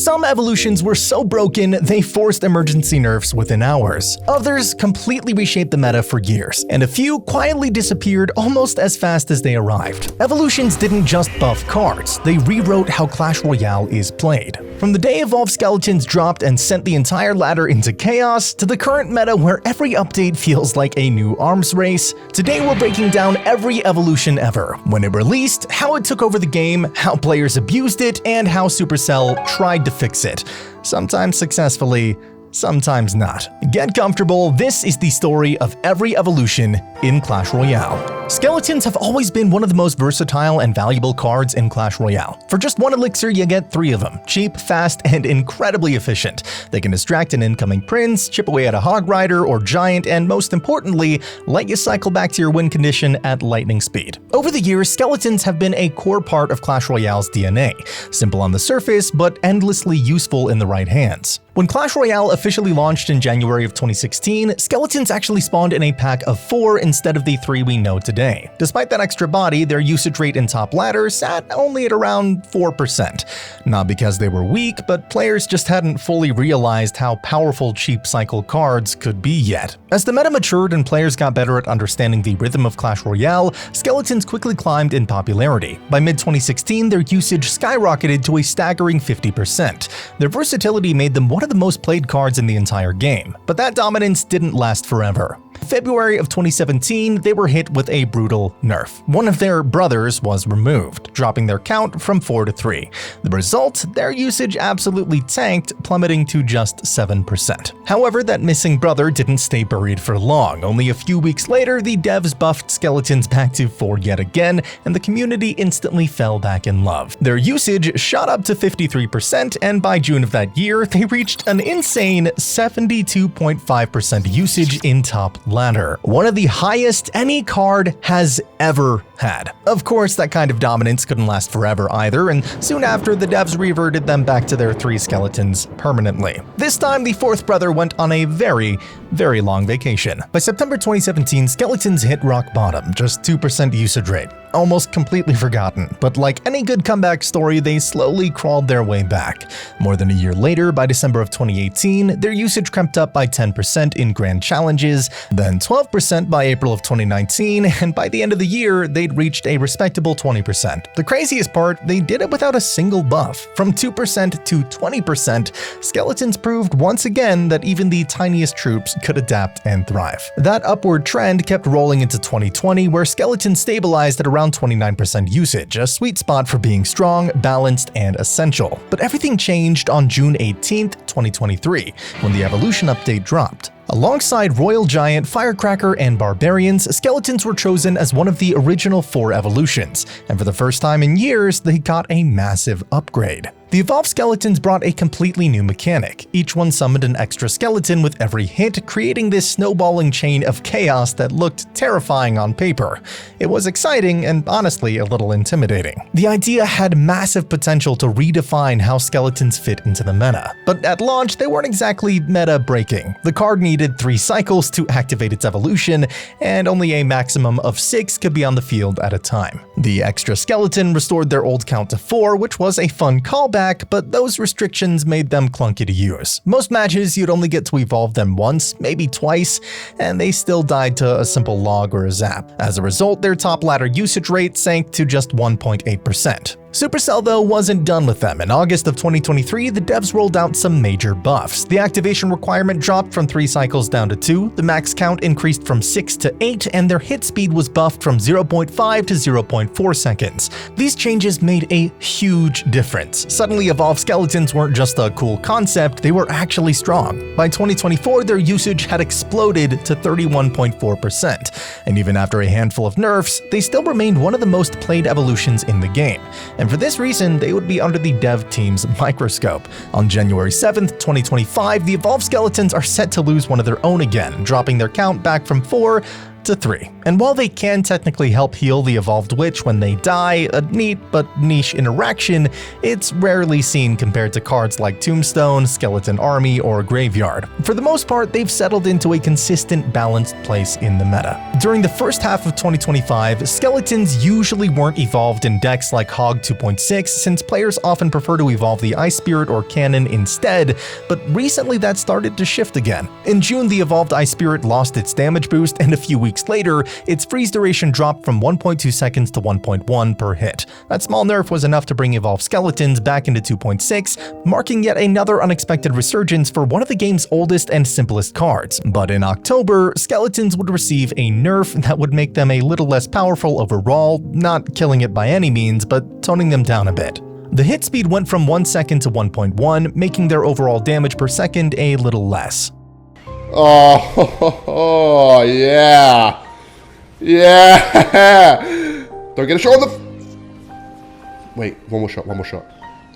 Some evolutions were so broken they forced emergency nerfs within hours. Others completely reshaped the meta for years, and a few quietly disappeared almost as fast as they arrived. Evolutions didn't just buff cards, they rewrote how Clash Royale is played. From the day Evolved Skeletons dropped and sent the entire ladder into chaos, to the current meta where every update feels like a new arms race, today we're breaking down every evolution ever, when it released, how it took over the game, how players abused it, and how Supercell tried to fix it, sometimes successfully, sometimes not. Get comfortable, this is the story of every evolution in Clash Royale. Skeletons have always been one of the most versatile and valuable cards in Clash Royale. For just 1 elixir, you get 3 of them, cheap, fast, and incredibly efficient. They can distract an incoming prince, chip away at a hog rider or giant, and most importantly, let you cycle back to your win condition at lightning speed. Over the years, skeletons have been a core part of Clash Royale's DNA, simple on the surface, but endlessly useful in the right hands. When Clash Royale officially launched in January of 2016, skeletons actually spawned in a pack of 4 instead of the 3 we know today. Despite that extra body, their usage rate in top ladder sat only at around 4%. Not because they were weak, but players just hadn't fully realized how powerful cheap cycle cards could be yet. As the meta matured and players got better at understanding the rhythm of Clash Royale, skeletons quickly climbed in popularity. By mid-2016, their usage skyrocketed to a staggering 50%. Their versatility made them one of the most played cards in the entire game, but that dominance didn't last forever. In February of 2017, they were hit with a brutal nerf. One of their brothers was removed, dropping their count from 4 to 3. The result? Their usage absolutely tanked, plummeting to just 7%. However, that missing brother didn't stay buried for long. Only a few weeks later, the devs buffed skeletons back to 4 yet again, and the community instantly fell back in love. Their usage shot up to 53%, and by June of that year, they reached an insane 72.5% usage in top ladder, one of the highest any card has ever had. Of course, that kind of dominance couldn't last forever either, and soon after, the devs reverted them back to their 3 skeletons permanently. This time, the 4th brother went on a very long vacation. By September 2017, skeletons hit rock bottom, just 2% usage rate. Almost completely forgotten, but like any good comeback story, they slowly crawled their way back. More than a year later, by December of 2018, their usage crept up by 10% in grand challenges, then 12% by April of 2019, and by the end of the year, they'd reached a respectable 20%. The craziest part, they did it without a single buff. From 2% to 20%, skeletons proved once again that even the tiniest troops could adapt and thrive. That upward trend kept rolling into 2020, where skeletons stabilized at around 29% usage, a sweet spot for being strong, balanced, and essential. But everything changed on June 18th, 2023, when the evolution update dropped. Alongside Royal Giant, Firecracker, and Barbarians, skeletons were chosen as one of the original 4 evolutions, and for the first time in years, they got a massive upgrade. The evolved skeletons brought a completely new mechanic. Each one summoned an extra skeleton with every hit, creating this snowballing chain of chaos that looked terrifying on paper. It was exciting and honestly a little intimidating. The idea had massive potential to redefine how skeletons fit into the meta. But at launch, they weren't exactly meta-breaking. The card needed 3 cycles to activate its evolution, and only a maximum of 6 could be on the field at a time. The extra skeleton restored their old count to 4, which was a fun callback, but those restrictions made them clunky to use. Most matches, you'd only get to evolve them once, maybe twice, and they still died to a simple log or a zap. As a result, their top ladder usage rate sank to just 1.8%. Supercell, though, wasn't done with them. In August of 2023, the devs rolled out some major buffs. The activation requirement dropped from 3 cycles down to 2, the max count increased from 6 to 8, and their hit speed was buffed from 0.5 to 0.4 seconds. These changes made a huge difference. Suddenly, evolved skeletons weren't just a cool concept, they were actually strong. By 2024, their usage had exploded to 31.4%, and even after a handful of nerfs, they still remained one of the most played evolutions in the game. And for this reason, they would be under the dev team's microscope. On January 7th, 2025, the evolved skeletons are set to lose one of their own again, dropping their count back from 4 to 3. And while they can technically help heal the evolved witch when they die, a neat but niche interaction, it's rarely seen compared to cards like Tombstone, Skeleton Army, or Graveyard. For the most part, they've settled into a consistent, balanced place in the meta. During the first half of 2025, skeletons usually weren't evolved in decks like Hog 2.6, since players often prefer to evolve the Ice Spirit or Cannon instead, but recently that started to shift again. In June, the evolved Ice Spirit lost its damage boost, and a few weeks later, its freeze duration dropped from 1.2 seconds to 1.1 per hit. That small nerf was enough to bring evolved skeletons back into 2.6, marking yet another unexpected resurgence for one of the game's oldest and simplest cards. But in October, skeletons would receive a nerf that would make them a little less powerful overall, not killing it by any means, but toning them down a bit. The hit speed went from 1 second to 1.1, making their overall damage per second a little less. Oh, yeah. Yeah. Don't get a shot on the... Wait, one more shot.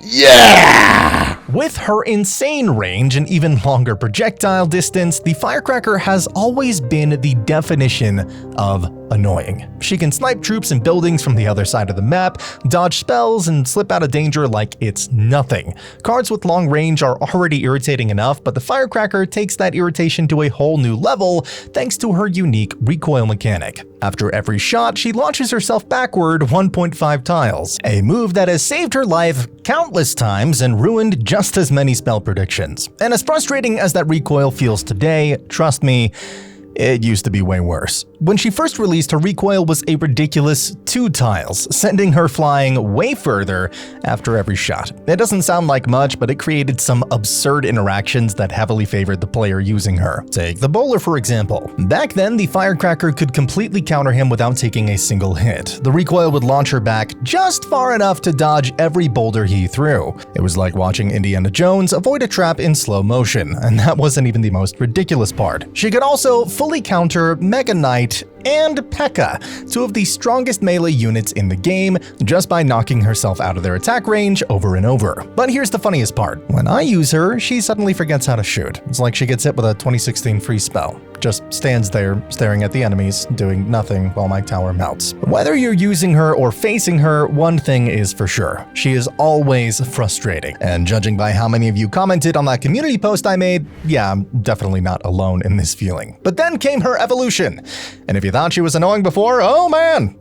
Yeah! With her insane range and even longer projectile distance, the Firecracker has always been the definition of annoying. She can snipe troops and buildings from the other side of the map, dodge spells, and slip out of danger like it's nothing. Cards with long range are already irritating enough, but the Firecracker takes that irritation to a whole new level thanks to her unique recoil mechanic. After every shot, she launches herself backward 1.5 tiles, a move that has saved her life countless times and ruined just as many spell predictions. And as frustrating as that recoil feels today, trust me, it used to be way worse. When she first released, her recoil was a ridiculous 2 tiles, sending her flying way further after every shot. It doesn't sound like much, but it created some absurd interactions that heavily favored the player using her. Take the bowler, for example. Back then, the Firecracker could completely counter him without taking a single hit. The recoil would launch her back just far enough to dodge every boulder he threw. It was like watching Indiana Jones avoid a trap in slow motion, and that wasn't even the most ridiculous part. She could also fully counter Mega Knight and PEKKA, 2 of the strongest melee units in the game, just by knocking herself out of their attack range over and over. But here's the funniest part. When I use her, she suddenly forgets how to shoot. It's like she gets hit with a 2016 freeze spell. Just stands there, staring at the enemies, doing nothing while my tower melts. Whether you're using her or facing her, one thing is for sure. She is always frustrating. And judging by how many of you commented on that community post I made, yeah, I'm definitely not alone in this feeling. But then came her evolution. And if you thought she was annoying before, oh man!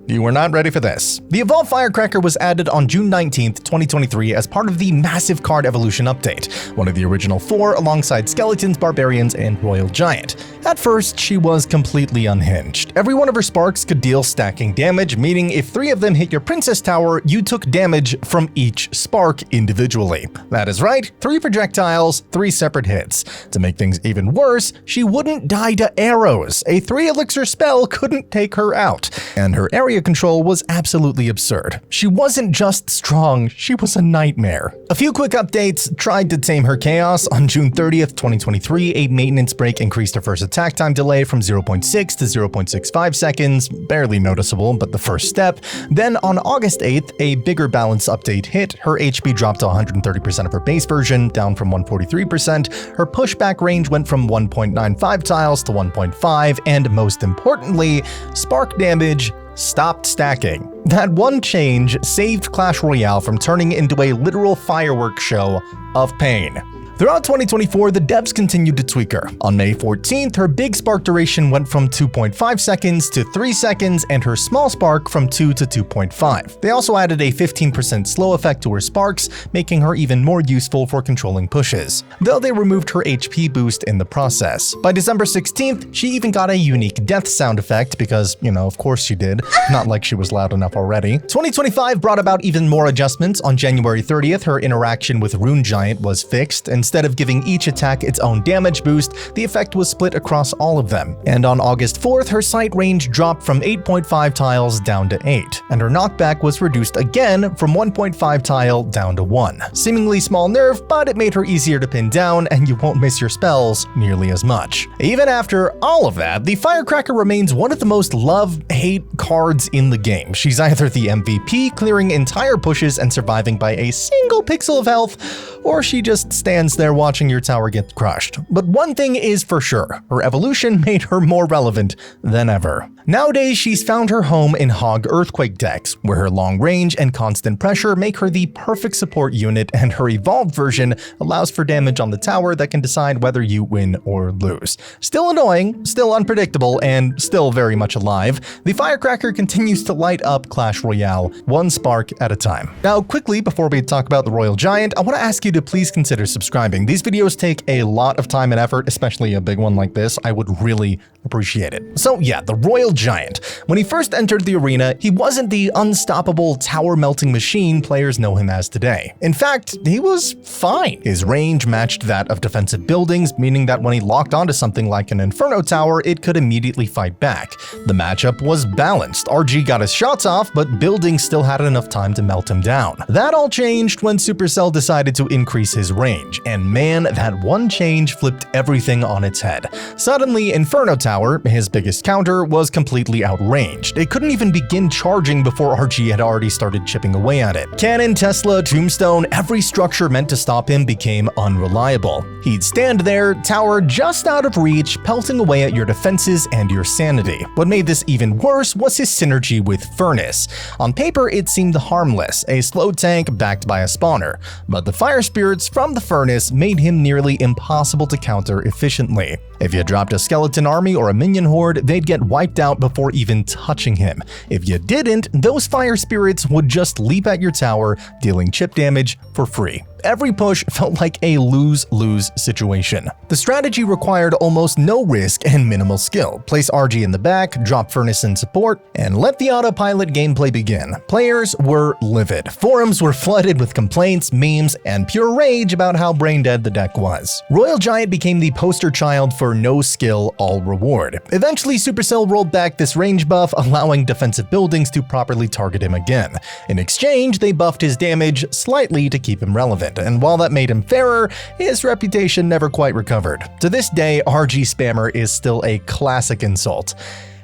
You were not ready for this. The Evolved Firecracker was added on June 19th, 2023 as part of the massive card evolution update, one of the original 4 alongside Skeletons, Barbarians, and Royal Giant. At first, she was completely unhinged. Every one of her sparks could deal stacking damage, meaning if 3 of them hit your Princess Tower, you took damage from each spark individually. That is right, 3 projectiles, 3 separate hits. To make things even worse, she wouldn't die to arrows. A 3 elixir spell couldn't take her out, and her area control was absolutely absurd. She wasn't just strong, she was a nightmare. A few quick updates tried to tame her chaos. On June 30th, 2023, a maintenance break increased her first attack time delay from 0.6 to 0.65 seconds, barely noticeable, but the first step. Then on August 8th, a bigger balance update hit. Her HP dropped to 130% of her base version, down from 143%. Her pushback range went from 1.95 tiles to 1.5, and most importantly, spark damage stopped stacking. That one change saved Clash Royale from turning into a literal fireworks show of pain. Throughout 2024, the devs continued to tweak her. On May 14th, her big spark duration went from 2.5 seconds to 3 seconds, and her small spark from 2 to 2.5. They also added a 15% slow effect to her sparks, making her even more useful for controlling pushes, though they removed her HP boost in the process. By December 16th, she even got a unique death sound effect because, of course she did, not like she was loud enough already. 2025 brought about even more adjustments. On January 30th, her interaction with Rune Giant was fixed. Instead of giving each attack its own damage boost, the effect was split across all of them. And on August 4th, her sight range dropped from 8.5 tiles down to 8, and her knockback was reduced again from 1.5 tile down to 1. Seemingly small nerf, but it made her easier to pin down, and you won't miss your spells nearly as much. Even after all of that, the Firecracker remains one of the most love-hate cards in the game. She's either the MVP, clearing entire pushes and surviving by a single pixel of health, or she just stands there watching your tower get crushed. But one thing is for sure, her evolution made her more relevant than ever. Nowadays, she's found her home in Hog Earthquake decks, where her long range and constant pressure make her the perfect support unit, and her evolved version allows for damage on the tower that can decide whether you win or lose. Still annoying, still unpredictable, and still very much alive, the Firecracker continues to light up Clash Royale, one spark at a time. Now, quickly, before we talk about the Royal Giant, I want to ask you to please consider subscribing. These videos take a lot of time and effort, especially a big one like this. I would really appreciate it. So yeah, the Royal Giant. When he first entered the arena, he wasn't the unstoppable tower-melting machine players know him as today. In fact, he was fine. His range matched that of defensive buildings, meaning that when he locked onto something like an Inferno tower, it could immediately fight back. The matchup was balanced. RG got his shots off, but buildings still had enough time to melt him down. That all changed when Supercell decided to increase his range, and man, that one change flipped everything on its head. Suddenly, Inferno Tower, his biggest counter, was completely outranged. It couldn't even begin charging before RG had already started chipping away at it. Cannon, Tesla, Tombstone, every structure meant to stop him became unreliable. He'd stand there, tower just out of reach, pelting away at your defenses and your sanity. What made this even worse was his synergy with Furnace. On paper, it seemed harmless, a slow tank backed by a spawner, but the fire spirits from the Furnace made him nearly impossible to counter efficiently. If you dropped a skeleton army or a minion horde, they'd get wiped out before even touching him. If you didn't, those fire spirits would just leap at your tower, dealing chip damage for free. Every push felt like a lose-lose situation. The strategy required almost no risk and minimal skill. Place RG in the back, drop Furnace in support, and let the autopilot gameplay begin. Players were livid. Forums were flooded with complaints, memes, and pure rage about how brain-dead the deck was. Royal Giant became the poster child for no skill, all reward. Eventually, Supercell rolled back this range buff, allowing defensive buildings to properly target him again. In exchange, they buffed his damage slightly to keep him relevant. And while that made him fairer, his reputation never quite recovered. To this day, RG Spammer is still a classic insult.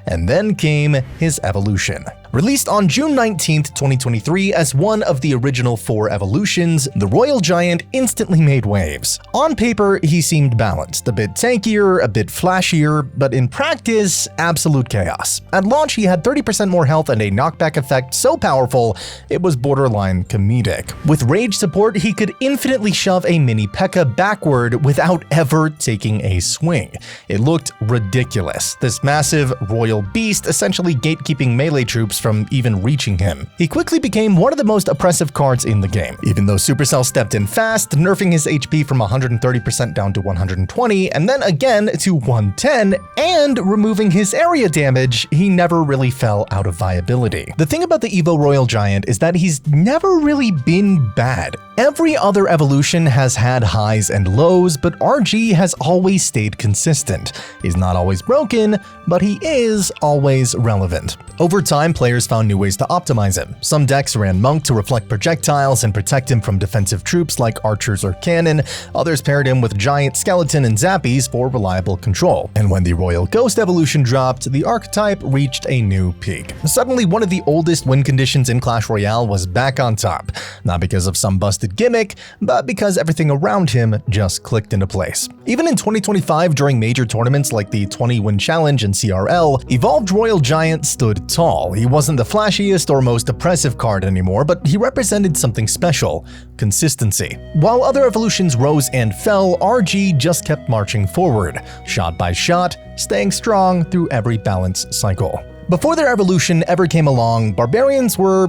And then came his evolution. Released on June 19, 2023 as one of the original 4 evolutions, the Royal Giant instantly made waves. On paper, he seemed balanced, a bit tankier, a bit flashier, but in practice, absolute chaos. At launch, he had 30% more health and a knockback effect so powerful, it was borderline comedic. With rage support, he could infinitely shove a mini PEKKA backward without ever taking a swing. It looked ridiculous. This massive royal beast essentially gatekeeping melee troops from even reaching him. He quickly became one of the most oppressive cards in the game. Even though Supercell stepped in fast, nerfing his HP from 130% down to 120, and then again to 110, and removing his area damage, he never really fell out of viability. The thing about the Evo Royal Giant is that he's never really been bad. Every other evolution has had highs and lows, but RG has always stayed consistent. He's not always broken, but he is always relevant. Over time, players found new ways to optimize him. Some decks ran Monk to reflect projectiles and protect him from defensive troops like archers or cannon. Others paired him with Giant, Skeleton, and Zappies for reliable control. And when the Royal Ghost evolution dropped, the archetype reached a new peak. Suddenly, one of the oldest win conditions in Clash Royale was back on top. Not because of some busted gimmick, but because everything around him just clicked into place. Even in 2025, during major tournaments like the 20-win challenge and CRL, Evolved Royal Giant stood tall. He wasn't the flashiest or most oppressive card anymore, but he represented something special: consistency. While other evolutions rose and fell, RG just kept marching forward, shot by shot, staying strong through every balance cycle. Before their evolution ever came along, barbarians were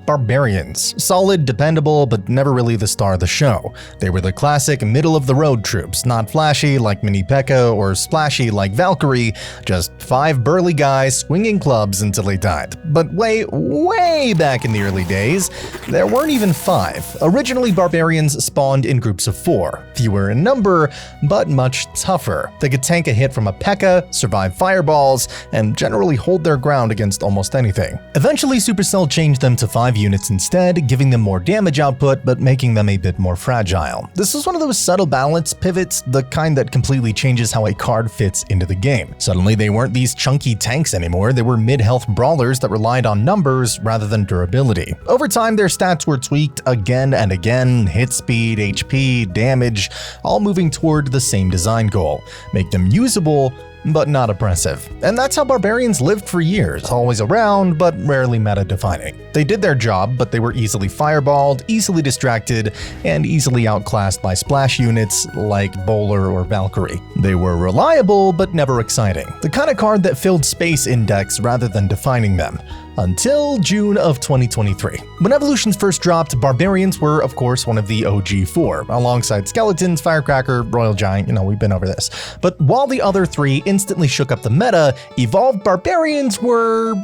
barbarians. Solid, dependable, but never really the star of the show. They were the classic middle-of-the-road troops, not flashy like Mini PEKKA or splashy like Valkyrie, just 5 burly guys swinging clubs until they died. But way back in the early days, there weren't even 5. Originally, barbarians spawned in groups of 4, fewer in number, but much tougher. They could tank a hit from a PEKKA, survive fireballs, and generally hold their ground against almost anything. Eventually, Supercell changed them to 5 units instead, giving them more damage output but making them a bit more fragile. This was one of those subtle balance pivots, the kind that completely changes how a card fits into the game. Suddenly they weren't these chunky tanks anymore, they were mid-health brawlers that relied on numbers rather than durability. Over time their stats were tweaked again and again, hit speed, HP, damage, all moving toward the same design goal: make them usable but not oppressive. And that's how barbarians lived for years, always around, but rarely meta-defining. They did their job, but they were easily fireballed, easily distracted, and easily outclassed by splash units like Bowler or Valkyrie. They were reliable, but never exciting. The kind of card that filled space in decks rather than defining them. Until June of 2023. When evolutions first dropped, barbarians were, of course, one of the OG 4, alongside skeletons, Firecracker, Royal Giant, we've been over this. But while the other 3 instantly shook up the meta, evolved barbarians were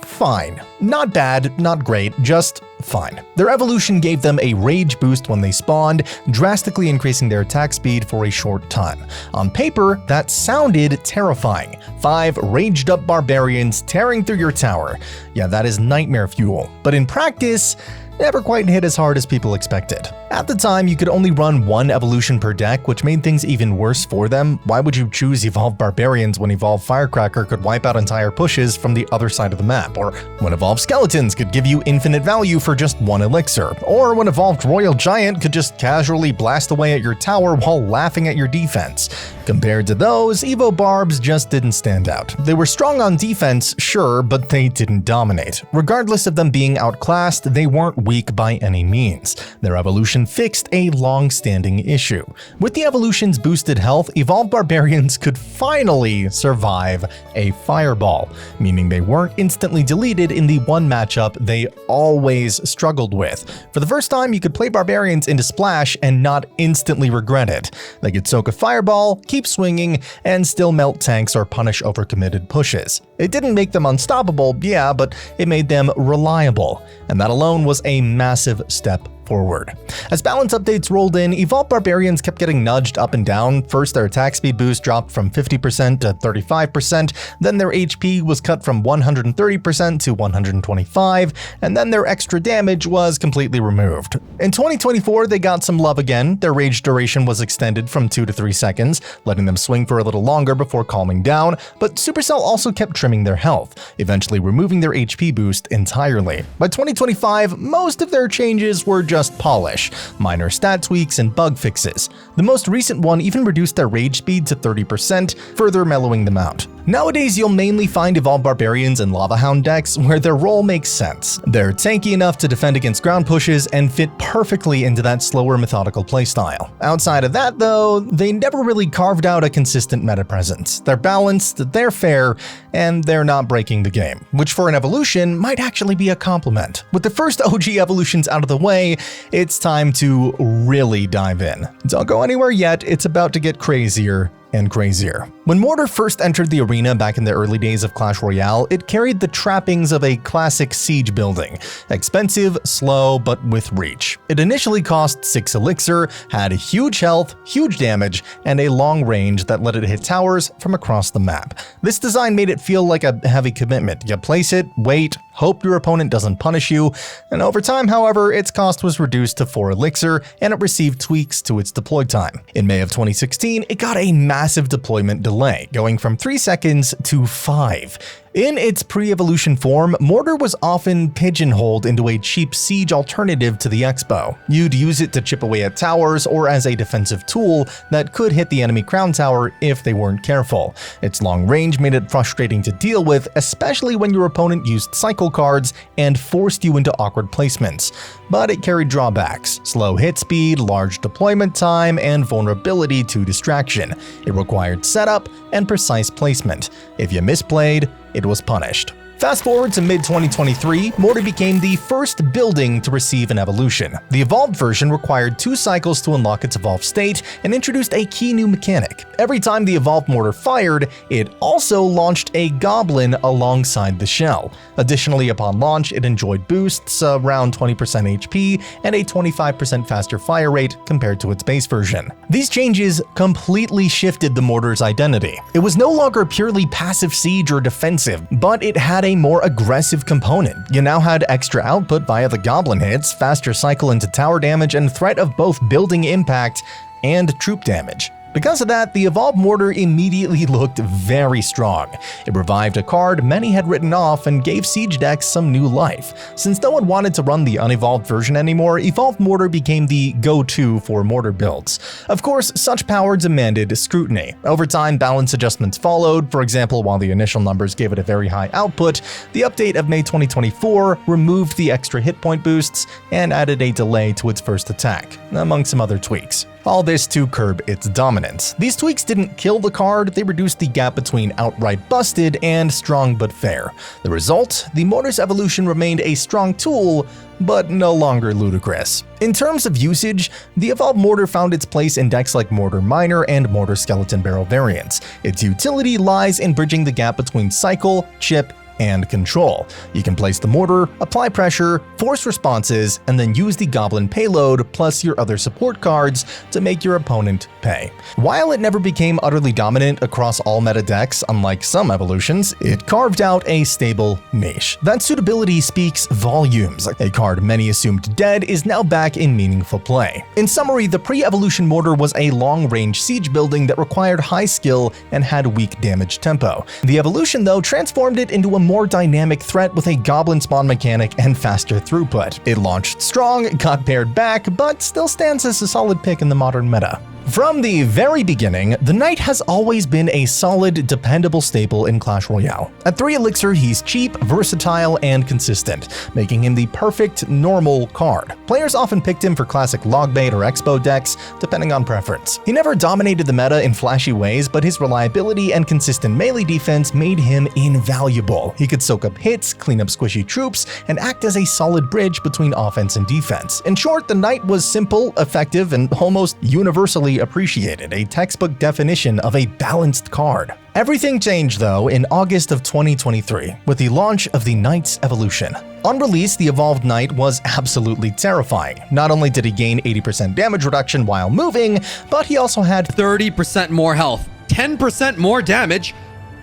fine. Not bad, not great, just fine. Their evolution gave them a rage boost when they spawned, drastically increasing their attack speed for a short time. On paper, that sounded terrifying. 5 raged up barbarians tearing through your tower. Yeah, that is nightmare fuel. But in practice, never quite hit as hard as people expected. At the time, you could only run 1 evolution per deck, which made things even worse for them. Why would you choose Evolved Barbarians when Evolved Firecracker could wipe out entire pushes from the other side of the map? Or when Evolved Skeletons could give you infinite value for just 1 elixir? Or when Evolved Royal Giant could just casually blast away at your tower while laughing at your defense? Compared to those, Evo Barbs just didn't stand out. They were strong on defense, sure, but they didn't dominate. Regardless of them being outclassed, they weren't weak by any means. Their evolution fixed a long-standing issue. With the evolution's boosted health, Evolved Barbarians could finally survive a fireball, meaning they weren't instantly deleted in the one matchup they always struggled with. For the first time, you could play Barbarians into Splash and not instantly regret it. They could soak a fireball, keep swinging, and still melt tanks or punish overcommitted pushes. It didn't make them unstoppable, yeah, but it made them reliable, and that alone was a massive step forward. As balance updates rolled in, Evolved Barbarians kept getting nudged up and down. First, their attack speed boost dropped from 50% to 35%, then their HP was cut from 130% to 125%, and then their extra damage was completely removed. In 2024, they got some love again. Their rage duration was extended from 2 to 3 seconds, letting them swing for a little longer before calming down, but Supercell also kept trimming their health, eventually removing their HP boost entirely. By 2025, most of their changes were just polish, minor stat tweaks, and bug fixes. The most recent one even reduced their rage speed to 30%, further mellowing them out. Nowadays, you'll mainly find Evolved Barbarians in Lava Hound decks where their role makes sense. They're tanky enough to defend against ground pushes and fit perfectly into that slower methodical playstyle. Outside of that, though, they never really carved out a consistent meta presence. They're balanced, they're fair, and they're not breaking the game, which for an evolution might actually be a compliment. With the first OG evolutions out of the way, it's time to really dive in. Don't go anywhere yet, it's about to get crazier and crazier. When Mortar first entered the arena back in the early days of Clash Royale, it carried the trappings of a classic siege building. Expensive, slow, but with reach. It initially cost 6 elixir, had huge health, huge damage, and a long range that let it hit towers from across the map. This design made it feel like a heavy commitment. You place it, wait, hope your opponent doesn't punish you, and over time, however, its cost was reduced to 4 elixir, and it received tweaks to its deploy time. In May of 2016, it got a massive deployment delay, going from 3 seconds to 5. In its pre-evolution form, Mortar was often pigeonholed into a cheap siege alternative to the X-Bow. You'd use it to chip away at towers or as a defensive tool that could hit the enemy crown tower if they weren't careful. Its long range made it frustrating to deal with, especially when your opponent used cycle cards and forced you into awkward placements. But it carried drawbacks: slow hit speed, large deployment time, and vulnerability to distraction. It required setup and precise placement. If you misplayed, it was punished. Fast forward to mid-2023, Mortar became the first building to receive an evolution. The evolved version required 2 cycles to unlock its evolved state and introduced a key new mechanic. Every time the evolved Mortar fired, it also launched a goblin alongside the shell. Additionally, upon launch, it enjoyed boosts around 20% HP and a 25% faster fire rate compared to its base version. These changes completely shifted the Mortar's identity. It was no longer purely passive siege or defensive, but it had a more aggressive component. You now had extra output via the goblin hits, faster cycle into tower damage, and threat of both building impact and troop damage. Because of that, the evolved Mortar immediately looked very strong. It revived a card many had written off and gave siege decks some new life. Since no one wanted to run the unevolved version anymore, evolved Mortar became the go-to for Mortar builds. Of course, such power demanded scrutiny. Over time, balance adjustments followed. For example, while the initial numbers gave it a very high output, the update of May 2024 removed the extra hit point boosts and added a delay to its first attack, among some other tweaks. All this to curb its dominance. These tweaks didn't kill the card, they reduced the gap between outright busted and strong but fair. The result? The Mortar's evolution remained a strong tool, but no longer ludicrous. In terms of usage, the evolved Mortar found its place in decks like Mortar Minor and Mortar Skeleton Barrel variants. Its utility lies in bridging the gap between cycle, chip, and control. You can place the Mortar, apply pressure, force responses, and then use the Goblin payload plus your other support cards to make your opponent pay. While it never became utterly dominant across all meta decks, unlike some evolutions, it carved out a stable niche. That suitability speaks volumes. A card many assumed dead is now back in meaningful play. In summary, the pre-evolution Mortar was a long-range siege building that required high skill and had weak damage tempo. The evolution, though, transformed it into a more dynamic threat with a goblin spawn mechanic and faster throughput. It launched strong, got paired back, but still stands as a solid pick in the modern meta. From the very beginning, the Knight has always been a solid, dependable staple in Clash Royale. At 3 Elixir, he's cheap, versatile, and consistent, making him the perfect normal card. Players often picked him for classic Logbait or Expo decks, depending on preference. He never dominated the meta in flashy ways, but his reliability and consistent melee defense made him invaluable. He could soak up hits, clean up squishy troops, and act as a solid bridge between offense and defense. In short, the Knight was simple, effective, and almost universally appreciated, a textbook definition of a balanced card. Everything changed, though, in August of 2023 with the launch of the Knight's evolution. On release, the evolved Knight was absolutely terrifying. Not only did he gain 80% damage reduction while moving, but he also had 30% more health, 10% more damage,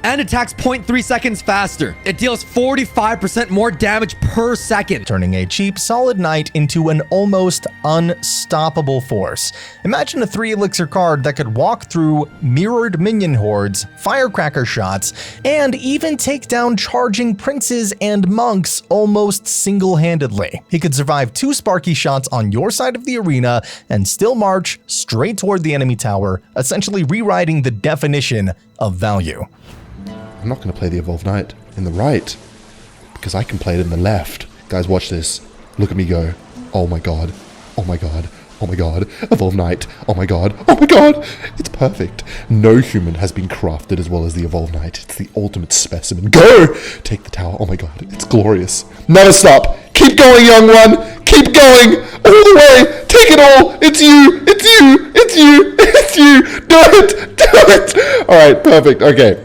and attacks 0.3 seconds faster. It deals 45% more damage per second, turning a cheap, solid Knight into an almost unstoppable force. Imagine a 3 Elixir card that could walk through mirrored minion hordes, firecracker shots, and even take down charging princes and monks almost single-handedly. He could survive 2 sparky shots on your side of the arena and still march straight toward the enemy tower, essentially rewriting the definition of value. I'm not going to play the Evolved Knight in the right, because I can play it in the left. Guys, watch this. Look at me go. Oh my god. Oh my god. Oh my god. Evolved Knight. Oh my god. Oh my god. It's perfect. No human has been crafted as well as the Evolved Knight. It's the ultimate specimen. Go! Take the tower. Oh my god. It's glorious. Never stop. Keep going, young one. Keep going. All the way. Take it all. It's you. It's you. It's you. It's you. Do it. Do it. All right. Perfect. Okay.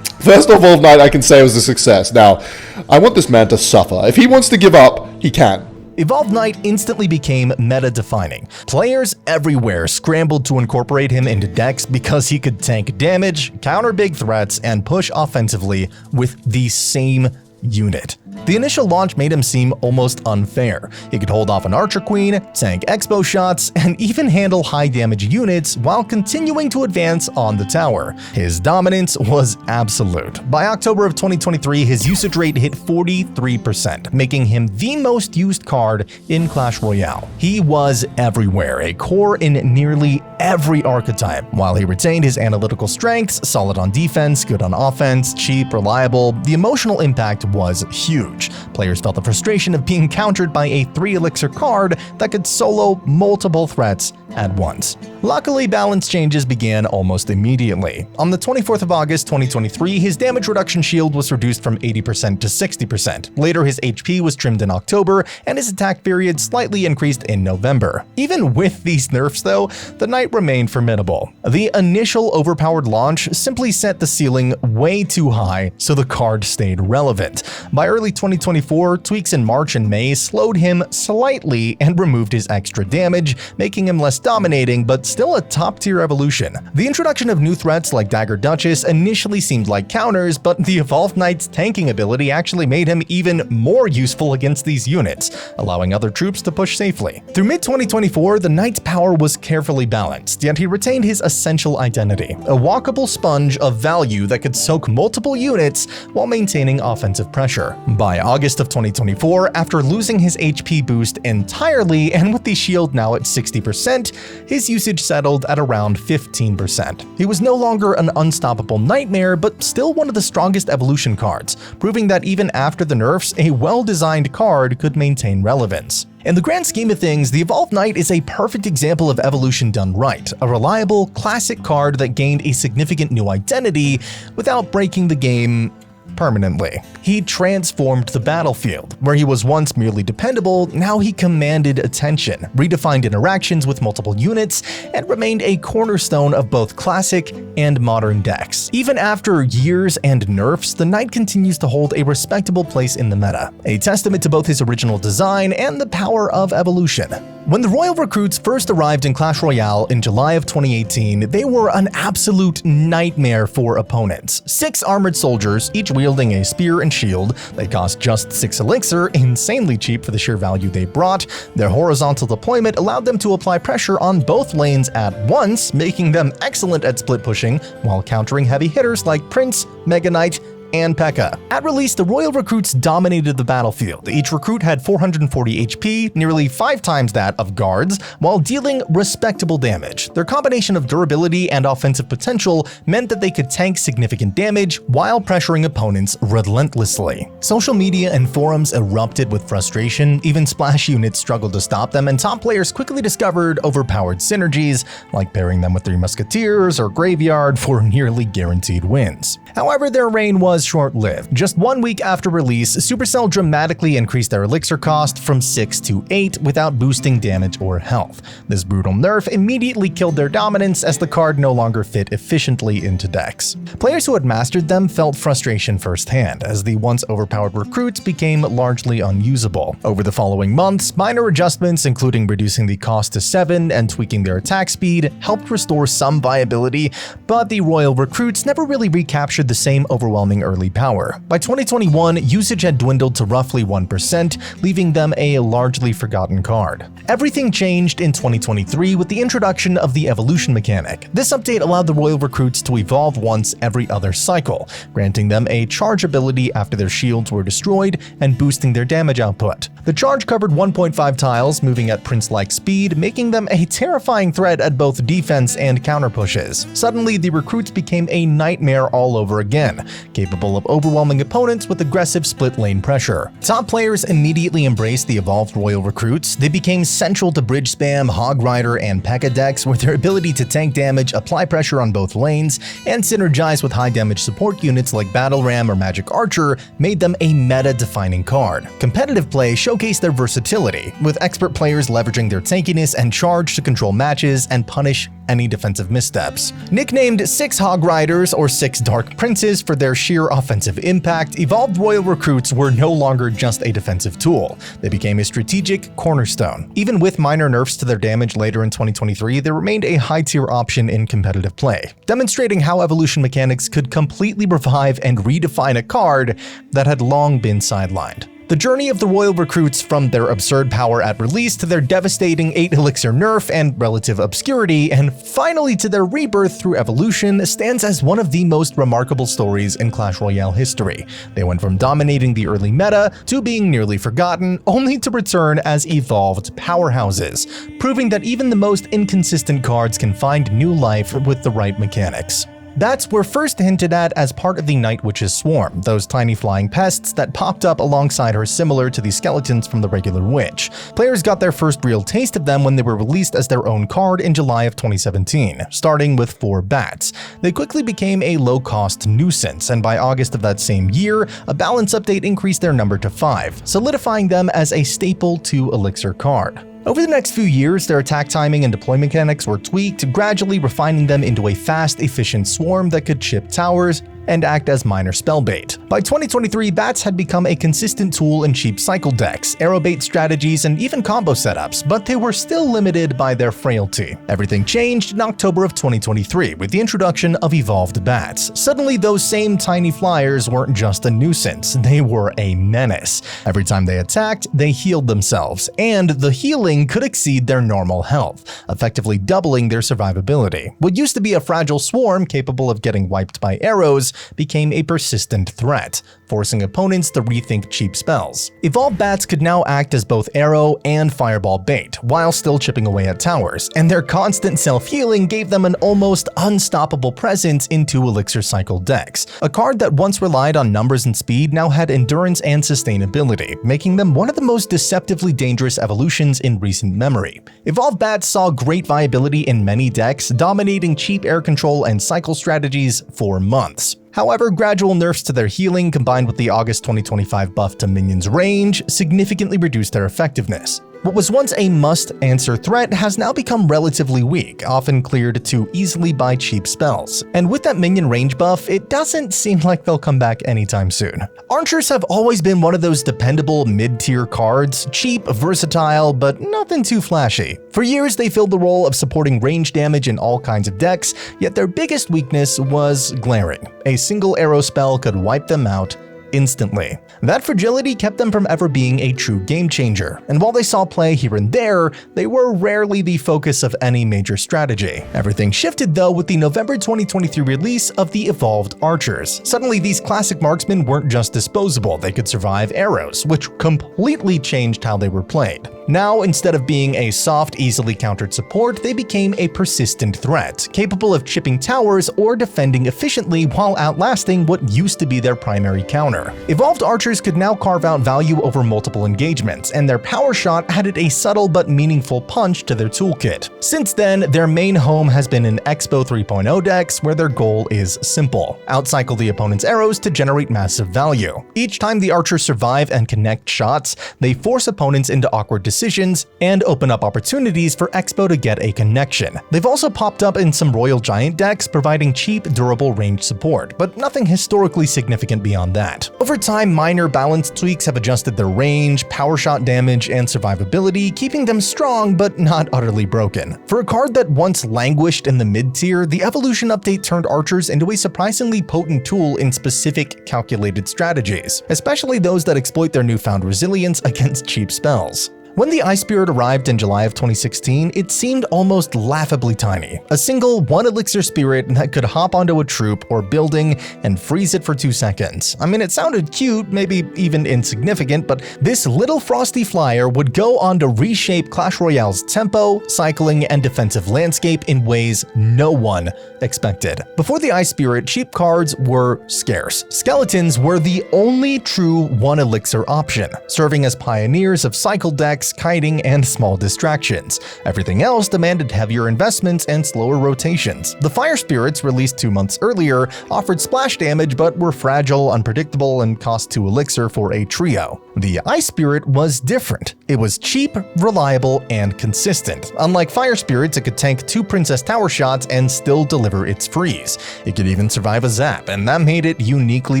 First Evolved Knight I can say was a success. Now, I want this man to suffer. If he wants to give up, he can. Evolved Knight instantly became meta-defining. Players everywhere scrambled to incorporate him into decks because he could tank damage, counter big threats, and push offensively with the same unit. The initial launch made him seem almost unfair. He could hold off an Archer Queen, tank Expo shots, and even handle high damage units while continuing to advance on the tower. His dominance was absolute. By October of 2023, his usage rate hit 43%, making him the most used card in Clash Royale. He was everywhere, a core in nearly every archetype. While he retained his analytical strengths, solid on defense, good on offense, cheap, reliable, the emotional impact was huge. Players felt the frustration of being countered by a 3 Elixir card that could solo multiple threats at once. Luckily, balance changes began almost immediately. On the 24th of August 2023, his damage reduction shield was reduced from 80% to 60%. Later, his HP was trimmed in October, and his attack period slightly increased in November. Even with these nerfs, though, the Knight remained formidable. The initial overpowered launch simply set the ceiling way too high, so the card stayed relevant. By early 2024, tweaks in March and May slowed him slightly and removed his extra damage, making him less dominating, but still a top-tier evolution. The introduction of new threats like Dagger Duchess initially seemed like counters, but the Evolved Knight's tanking ability actually made him even more useful against these units, allowing other troops to push safely. Through mid-2024, the Knight's power was carefully balanced, yet he retained his essential identity, a walkable sponge of value that could soak multiple units while maintaining offensive pressure. By August of 2024, after losing his HP boost entirely and with the shield now at 60%, his usage settled at around 15%. He was no longer an unstoppable nightmare, but still one of the strongest evolution cards, proving that even after the nerfs, a well-designed card could maintain relevance. In the grand scheme of things, the Evolved Knight is a perfect example of evolution done right, a reliable, classic card that gained a significant new identity without breaking the game permanently. He transformed the battlefield. Where he was once merely dependable, now he commanded attention, redefined interactions with multiple units, and remained a cornerstone of both classic and modern decks. Even after years and nerfs, the Knight continues to hold a respectable place in the meta, a testament to both his original design and the power of evolution. When the Royal Recruits first arrived in Clash Royale in July of 2018, they were an absolute nightmare for opponents. 6 armored soldiers, each wielding a spear and shield. They cost just 6 elixir, insanely cheap for the sheer value they brought. Their horizontal deployment allowed them to apply pressure on both lanes at once, making them excellent at split pushing while countering heavy hitters like Prince, Mega Knight, and PEKKA. At release, the Royal Recruits dominated the battlefield. Each recruit had 440 HP, nearly 5 times that of guards, while dealing respectable damage. Their combination of durability and offensive potential meant that they could tank significant damage while pressuring opponents relentlessly. Social media and forums erupted with frustration, even splash units struggled to stop them, and top players quickly discovered overpowered synergies, like pairing them with 3 Musketeers or Graveyard for nearly guaranteed wins. However, their reign was short-lived. Just 1 week after release, Supercell dramatically increased their elixir cost from 6 to 8 without boosting damage or health. This brutal nerf immediately killed their dominance as the card no longer fit efficiently into decks. Players who had mastered them felt frustration firsthand, as the once overpowered recruits became largely unusable. Over the following months, minor adjustments, including reducing the cost to 7 and tweaking their attack speed, helped restore some viability, but the Royal Recruits never really recaptured the same overwhelming early power. By 2021, usage had dwindled to roughly 1%, leaving them a largely forgotten card. Everything changed in 2023 with the introduction of the evolution mechanic. This update allowed the Royal Recruits to evolve once every other cycle, granting them a charge ability after their shields were destroyed and boosting their damage output. The charge covered 1.5 tiles, moving at Prince-like speed, making them a terrifying threat at both defense and counter pushes. Suddenly, the recruits became a nightmare all over again, capable of overwhelming opponents with aggressive split lane pressure. Top players immediately embraced the evolved Royal Recruits. They became central to bridge spam, Hog Rider, and PEKKA decks, with their ability to tank damage, apply pressure on both lanes, and synergize with high damage support units like Battle Ram or Magic Archer made them a meta-defining card. Competitive play showcased their versatility, with expert players leveraging their tankiness and charge to control matches and punish any defensive missteps. Nicknamed 6 Hog Riders or 6 Dark Princes for their sheer offensive impact, evolved Royal Recruits were no longer just a defensive tool. They became a strategic cornerstone. Even with minor nerfs to their damage later in 2023, they remained a high-tier option in competitive play, demonstrating how evolution mechanics could completely revive and redefine a card that had long been sidelined. The journey of the Royal Recruits from their absurd power at release to their devastating 8 elixir nerf and relative obscurity, and finally to their rebirth through evolution, stands as one of the most remarkable stories in Clash Royale history. They went from dominating the early meta to being nearly forgotten, only to return as evolved powerhouses, proving that even the most inconsistent cards can find new life with the right mechanics. Bats were first hinted at as part of the Night Witch's swarm, those tiny flying pests that popped up alongside her similar to the skeletons from the regular witch. Players got their first real taste of them when they were released as their own card in July of 2017, starting with 4 bats. They quickly became a low-cost nuisance, and by August of that same year, a balance update increased their number to 5, solidifying them as a staple 2 elixir card. Over the next few years, their attack timing and deployment mechanics were tweaked, gradually refining them into a fast, efficient swarm that could chip towers and act as minor spell bait. By 2023, bats had become a consistent tool in cheap cycle decks, arrow bait strategies, and even combo setups, but they were still limited by their frailty. Everything changed in October of 2023 with the introduction of evolved bats. Suddenly, those same tiny flyers weren't just a nuisance, they were a menace. Every time they attacked, they healed themselves, and the healing could exceed their normal health, effectively doubling their survivability. What used to be a fragile swarm capable of getting wiped by arrows became a persistent threat, forcing opponents to rethink cheap spells. Evolved bats could now act as both arrow and fireball bait, while still chipping away at towers, and their constant self-healing gave them an almost unstoppable presence in 2 elixir cycle decks. A card that once relied on numbers and speed now had endurance and sustainability, making them one of the most deceptively dangerous evolutions in recent memory. Evolved bats saw great viability in many decks, dominating cheap air control and cycle strategies for months. However, gradual nerfs to their healing combined with the August 2025 buff to minions' range significantly reduced their effectiveness. What was once a must-answer threat has now become relatively weak, often cleared too easily by cheap spells. And with that minion range buff, it doesn't seem like they'll come back anytime soon. Archers have always been one of those dependable mid-tier cards, cheap, versatile, but nothing too flashy. For years, they filled the role of supporting range damage in all kinds of decks, yet their biggest weakness was glaring. A single arrow spell could wipe them out instantly. That fragility kept them from ever being a true game changer, and while they saw play here and there, they were rarely the focus of any major strategy. Everything shifted though with the November 2023 release of the Evolved Archers. Suddenly these classic marksmen weren't just disposable, they could survive arrows, which completely changed how they were played. Now, instead of being a soft, easily countered support, they became a persistent threat, capable of chipping towers or defending efficiently while outlasting what used to be their primary counter. Evolved Archers could now carve out value over multiple engagements, and their power shot added a subtle but meaningful punch to their toolkit. Since then, their main home has been in Expo 3.0 decks, where their goal is simple: outcycle the opponent's arrows to generate massive value. Each time the archers survive and connect shots, they force opponents into awkward decisions and open up opportunities for Expo to get a connection. They've also popped up in some Royal Giant decks, providing cheap, durable range support, but nothing historically significant beyond that. Over time, minor balance tweaks have adjusted their range, power shot damage, and survivability, keeping them strong but not utterly broken. For a card that once languished in the mid-tier, the evolution update turned archers into a surprisingly potent tool in specific, calculated strategies, especially those that exploit their newfound resilience against cheap spells. When the Ice Spirit arrived in July of 2016, it seemed almost laughably tiny. A single 1 elixir spirit that could hop onto a troop or building and freeze it for 2 seconds. I mean, it sounded cute, maybe even insignificant, but this little frosty flyer would go on to reshape Clash Royale's tempo, cycling, and defensive landscape in ways no one expected. Before the Ice Spirit, cheap cards were scarce. Skeletons were the only true 1 elixir option, serving as pioneers of cycle decks, kiting, and small distractions. Everything else demanded heavier investments and slower rotations. The Fire Spirits, released 2 months earlier, offered splash damage but were fragile, unpredictable, and cost 2 elixir for a trio. The Ice Spirit was different. It was cheap, reliable, and consistent. Unlike Fire Spirits, it could tank 2 Princess Tower shots and still deliver its freeze. It could even survive a zap, and that made it uniquely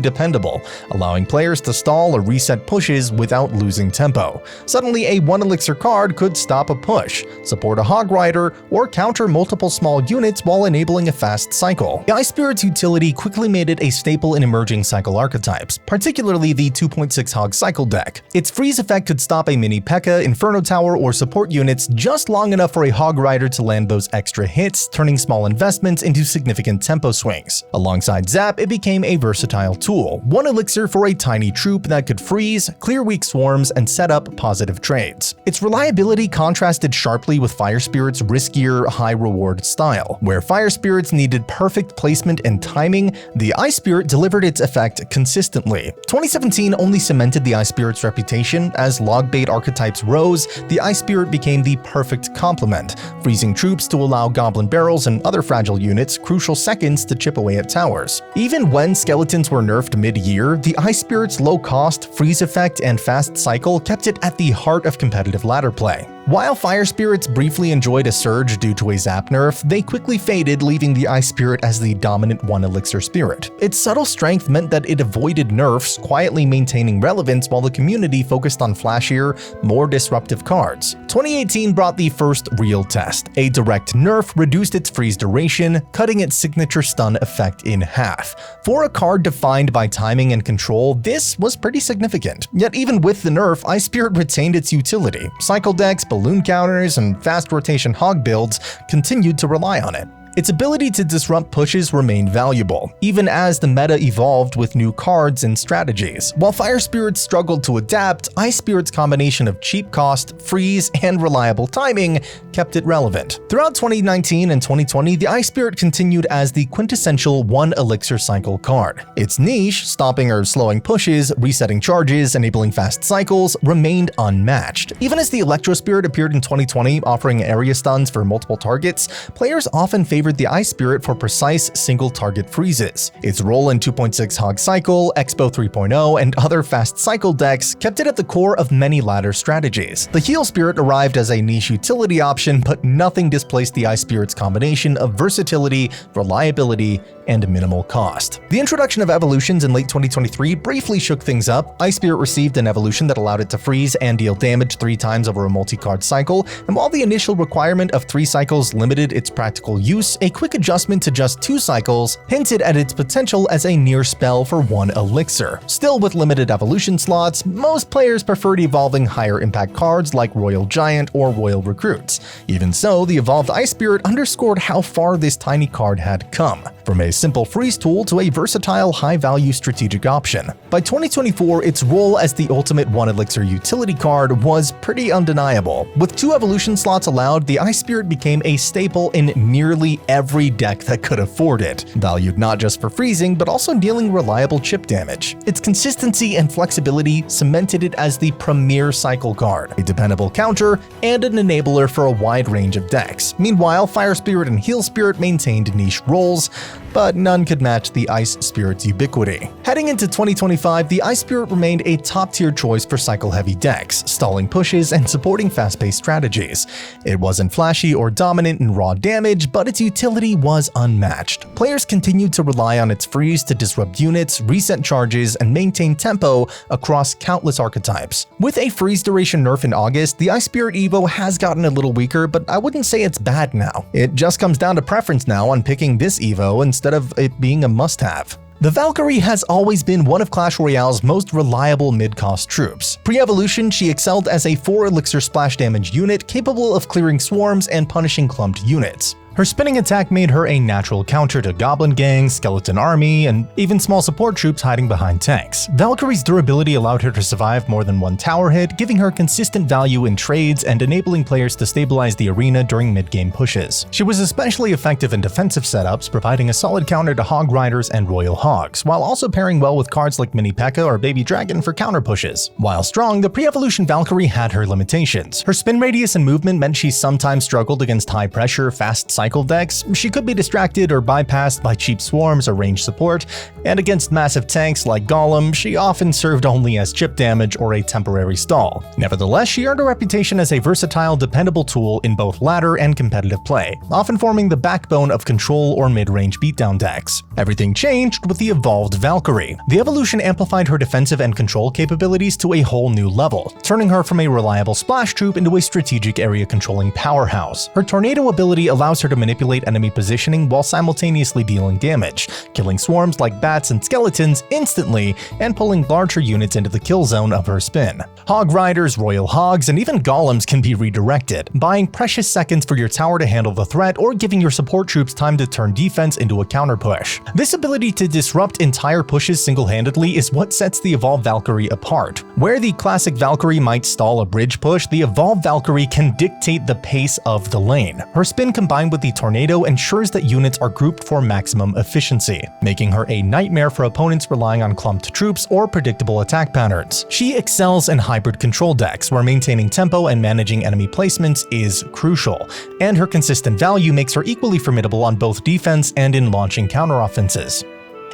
dependable, allowing players to stall or reset pushes without losing tempo. Suddenly, a 1 elixir card could stop a push, support a Hog Rider, or counter multiple small units while enabling a fast cycle. The Ice Spirit's utility quickly made it a staple in emerging cycle archetypes, particularly the 2.6 Hog cycle deck. Its freeze effect could stop a mini PEKKA, Inferno Tower, or support units just long enough for a Hog Rider to land those extra hits, turning small investments into significant tempo swings. Alongside Zap, it became a versatile tool, 1 elixir for a tiny troop that could freeze, clear weak swarms, and set up positive trades. Its reliability contrasted sharply with Fire Spirit's riskier, high-reward style. Where Fire Spirits needed perfect placement and timing, the Ice Spirit delivered its effect consistently. 2017 only cemented the Ice Spirit's reputation. As log bait archetypes rose, the Ice Spirit became the perfect complement, freezing troops to allow Goblin Barrels and other fragile units crucial seconds to chip away at towers. Even when skeletons were nerfed mid-year, the Ice Spirit's low cost, freeze effect, and fast cycle kept it at the heart of competitive competitive ladder play. While Fire Spirits briefly enjoyed a surge due to a Zap nerf, they quickly faded, leaving the Ice Spirit as the dominant 1 Elixir spirit. Its subtle strength meant that it avoided nerfs, quietly maintaining relevance while the community focused on flashier, more disruptive cards. 2018 brought the first real test. A direct nerf reduced its freeze duration, cutting its signature stun effect in half. For a card defined by timing and control, this was pretty significant. Yet even with the nerf, Ice Spirit retained its utility. Cycle decks, balloon counters, and fast rotation hog builds continued to rely on it. Its ability to disrupt pushes remained valuable, even as the meta evolved with new cards and strategies. While Fire Spirits struggled to adapt, Ice Spirit's combination of cheap cost, freeze, and reliable timing kept it relevant. Throughout 2019 and 2020, the Ice Spirit continued as the quintessential 1 Elixir cycle card. Its niche, stopping or slowing pushes, resetting charges, enabling fast cycles, remained unmatched. Even as the Electro Spirit appeared in 2020, offering area stuns for multiple targets, players often favored the Ice Spirit for precise single-target freezes. Its role in 2.6 Hog Cycle, Expo 3.0, and other fast cycle decks kept it at the core of many ladder strategies. The Heal Spirit arrived as a niche utility option, but nothing displaced the Ice Spirit's combination of versatility, reliability, and minimal cost. The introduction of evolutions in late 2023 briefly shook things up. Ice Spirit received an evolution that allowed it to freeze and deal damage 3 times over a multi-card cycle, and while the initial requirement of 3 cycles limited its practical use, a quick adjustment to just 2 cycles hinted at its potential as a near spell for 1 Elixir. Still, with limited evolution slots, most players preferred evolving higher impact cards like Royal Giant or Royal Recruits. Even so, the evolved Ice Spirit underscored how far this tiny card had come, from a simple freeze tool to a versatile high-value strategic option. By 2024, its role as the ultimate 1 Elixir utility card was pretty undeniable. With 2 evolution slots allowed, the Ice Spirit became a staple in nearly every deck that could afford it, valued not just for freezing but also dealing reliable chip damage. Its consistency and flexibility cemented it as the premier cycle card, a dependable counter, and an enabler for a wide range of decks. Meanwhile, Fire Spirit and Heal Spirit maintained niche roles, but none could match the Ice Spirit's ubiquity. Heading into 2025, the Ice Spirit remained a top-tier choice for cycle-heavy decks, stalling pushes and supporting fast-paced strategies. It wasn't flashy or dominant in raw damage, but its utility was unmatched. Players continued to rely on its freeze to disrupt units, reset charges, and maintain tempo across countless archetypes. With a freeze duration nerf in August, the Ice Spirit Evo has gotten a little weaker, but I wouldn't say it's bad now. It just comes down to preference now on picking this Evo instead of it being a must-have. The Valkyrie has always been one of Clash Royale's most reliable mid-cost troops. Pre-evolution, she excelled as a 4 Elixir splash damage unit capable of clearing swarms and punishing clumped units. Her spinning attack made her a natural counter to Goblin Gang, Skeleton Army, and even small support troops hiding behind tanks. Valkyrie's durability allowed her to survive more than 1 tower hit, giving her consistent value in trades and enabling players to stabilize the arena during mid-game pushes. She was especially effective in defensive setups, providing a solid counter to Hog Riders and Royal Hogs, while also pairing well with cards like Mini PEKKA or Baby Dragon for counter pushes. While strong, the pre-evolution Valkyrie had her limitations. Her spin radius and movement meant she sometimes struggled against high-pressure, fast cycle decks. She could be distracted or bypassed by cheap swarms or ranged support, and against massive tanks like Golem, she often served only as chip damage or a temporary stall. Nevertheless, she earned a reputation as a versatile, dependable tool in both ladder and competitive play, often forming the backbone of control or mid-range beatdown decks. Everything changed with the evolved Valkyrie. The evolution amplified her defensive and control capabilities to a whole new level, turning her from a reliable splash troop into a strategic area-controlling powerhouse. Her tornado ability allows her to manipulate enemy positioning while simultaneously dealing damage, killing swarms like bats and skeletons instantly and pulling larger units into the kill zone of her spin. Hog Riders, Royal Hogs, and even Golems can be redirected, buying precious seconds for your tower to handle the threat or giving your support troops time to turn defense into a counter push. This ability to disrupt entire pushes single-handedly is what sets the evolved Valkyrie apart. Where the classic Valkyrie might stall a bridge push, the evolved Valkyrie can dictate the pace of the lane. Her spin combined with the tornado ensures that units are grouped for maximum efficiency, making her a nightmare for opponents relying on clumped troops or predictable attack patterns. She excels in hybrid control decks, where maintaining tempo and managing enemy placements is crucial, and her consistent value makes her equally formidable on both defense and in launching counteroffenses.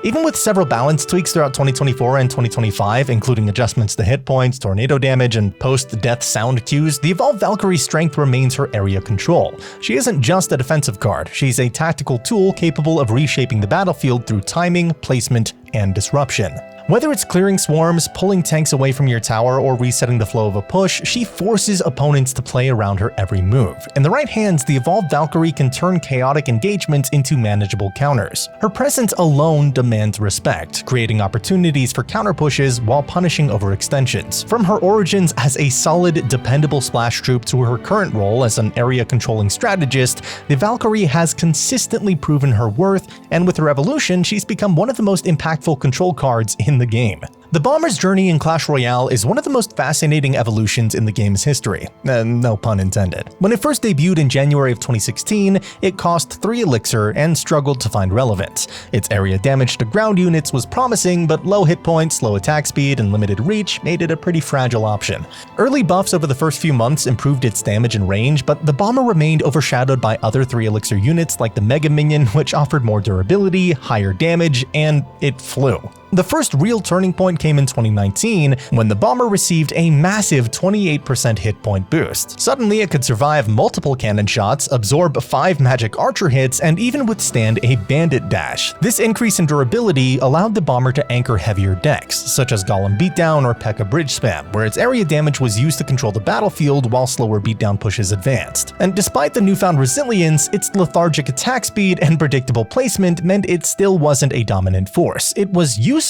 Even with several balance tweaks throughout 2024 and 2025, including adjustments to hit points, tornado damage, and post-death sound cues, the evolved Valkyrie's strength remains her area control. She isn't just a defensive card, she's a tactical tool capable of reshaping the battlefield through timing, placement, and disruption. Whether it's clearing swarms, pulling tanks away from your tower, or resetting the flow of a push, she forces opponents to play around her every move. In the right hands, the evolved Valkyrie can turn chaotic engagements into manageable counters. Her presence alone demands respect, creating opportunities for counter pushes while punishing overextensions. From her origins as a solid, dependable splash troop to her current role as an area-controlling strategist, the Valkyrie has consistently proven her worth, and with her evolution, she's become one of the most impactful control cards in the game. The Bomber's journey in Clash Royale is one of the most fascinating evolutions in the game's history. No pun intended. When it first debuted in January of 2016, it cost 3 elixir and struggled to find relevance. Its area damage to ground units was promising, but low hit points, low attack speed, and limited reach made it a pretty fragile option. Early buffs over the first few months improved its damage and range, but the Bomber remained overshadowed by other 3 elixir units like the Mega Minion, which offered more durability, higher damage, and it flew. The first real turning point came in 2019 when the Bomber received a massive 28% hit point boost. Suddenly it could survive multiple cannon shots, absorb 5 magic archer hits, and even withstand a bandit dash. This increase in durability allowed the Bomber to anchor heavier decks, such as Golem Beatdown or PEKKA Bridge Spam, where its area damage was used to control the battlefield while slower beatdown pushes advanced. And despite the newfound resilience, its lethargic attack speed and predictable placement meant it still wasn't a dominant force. It was useful,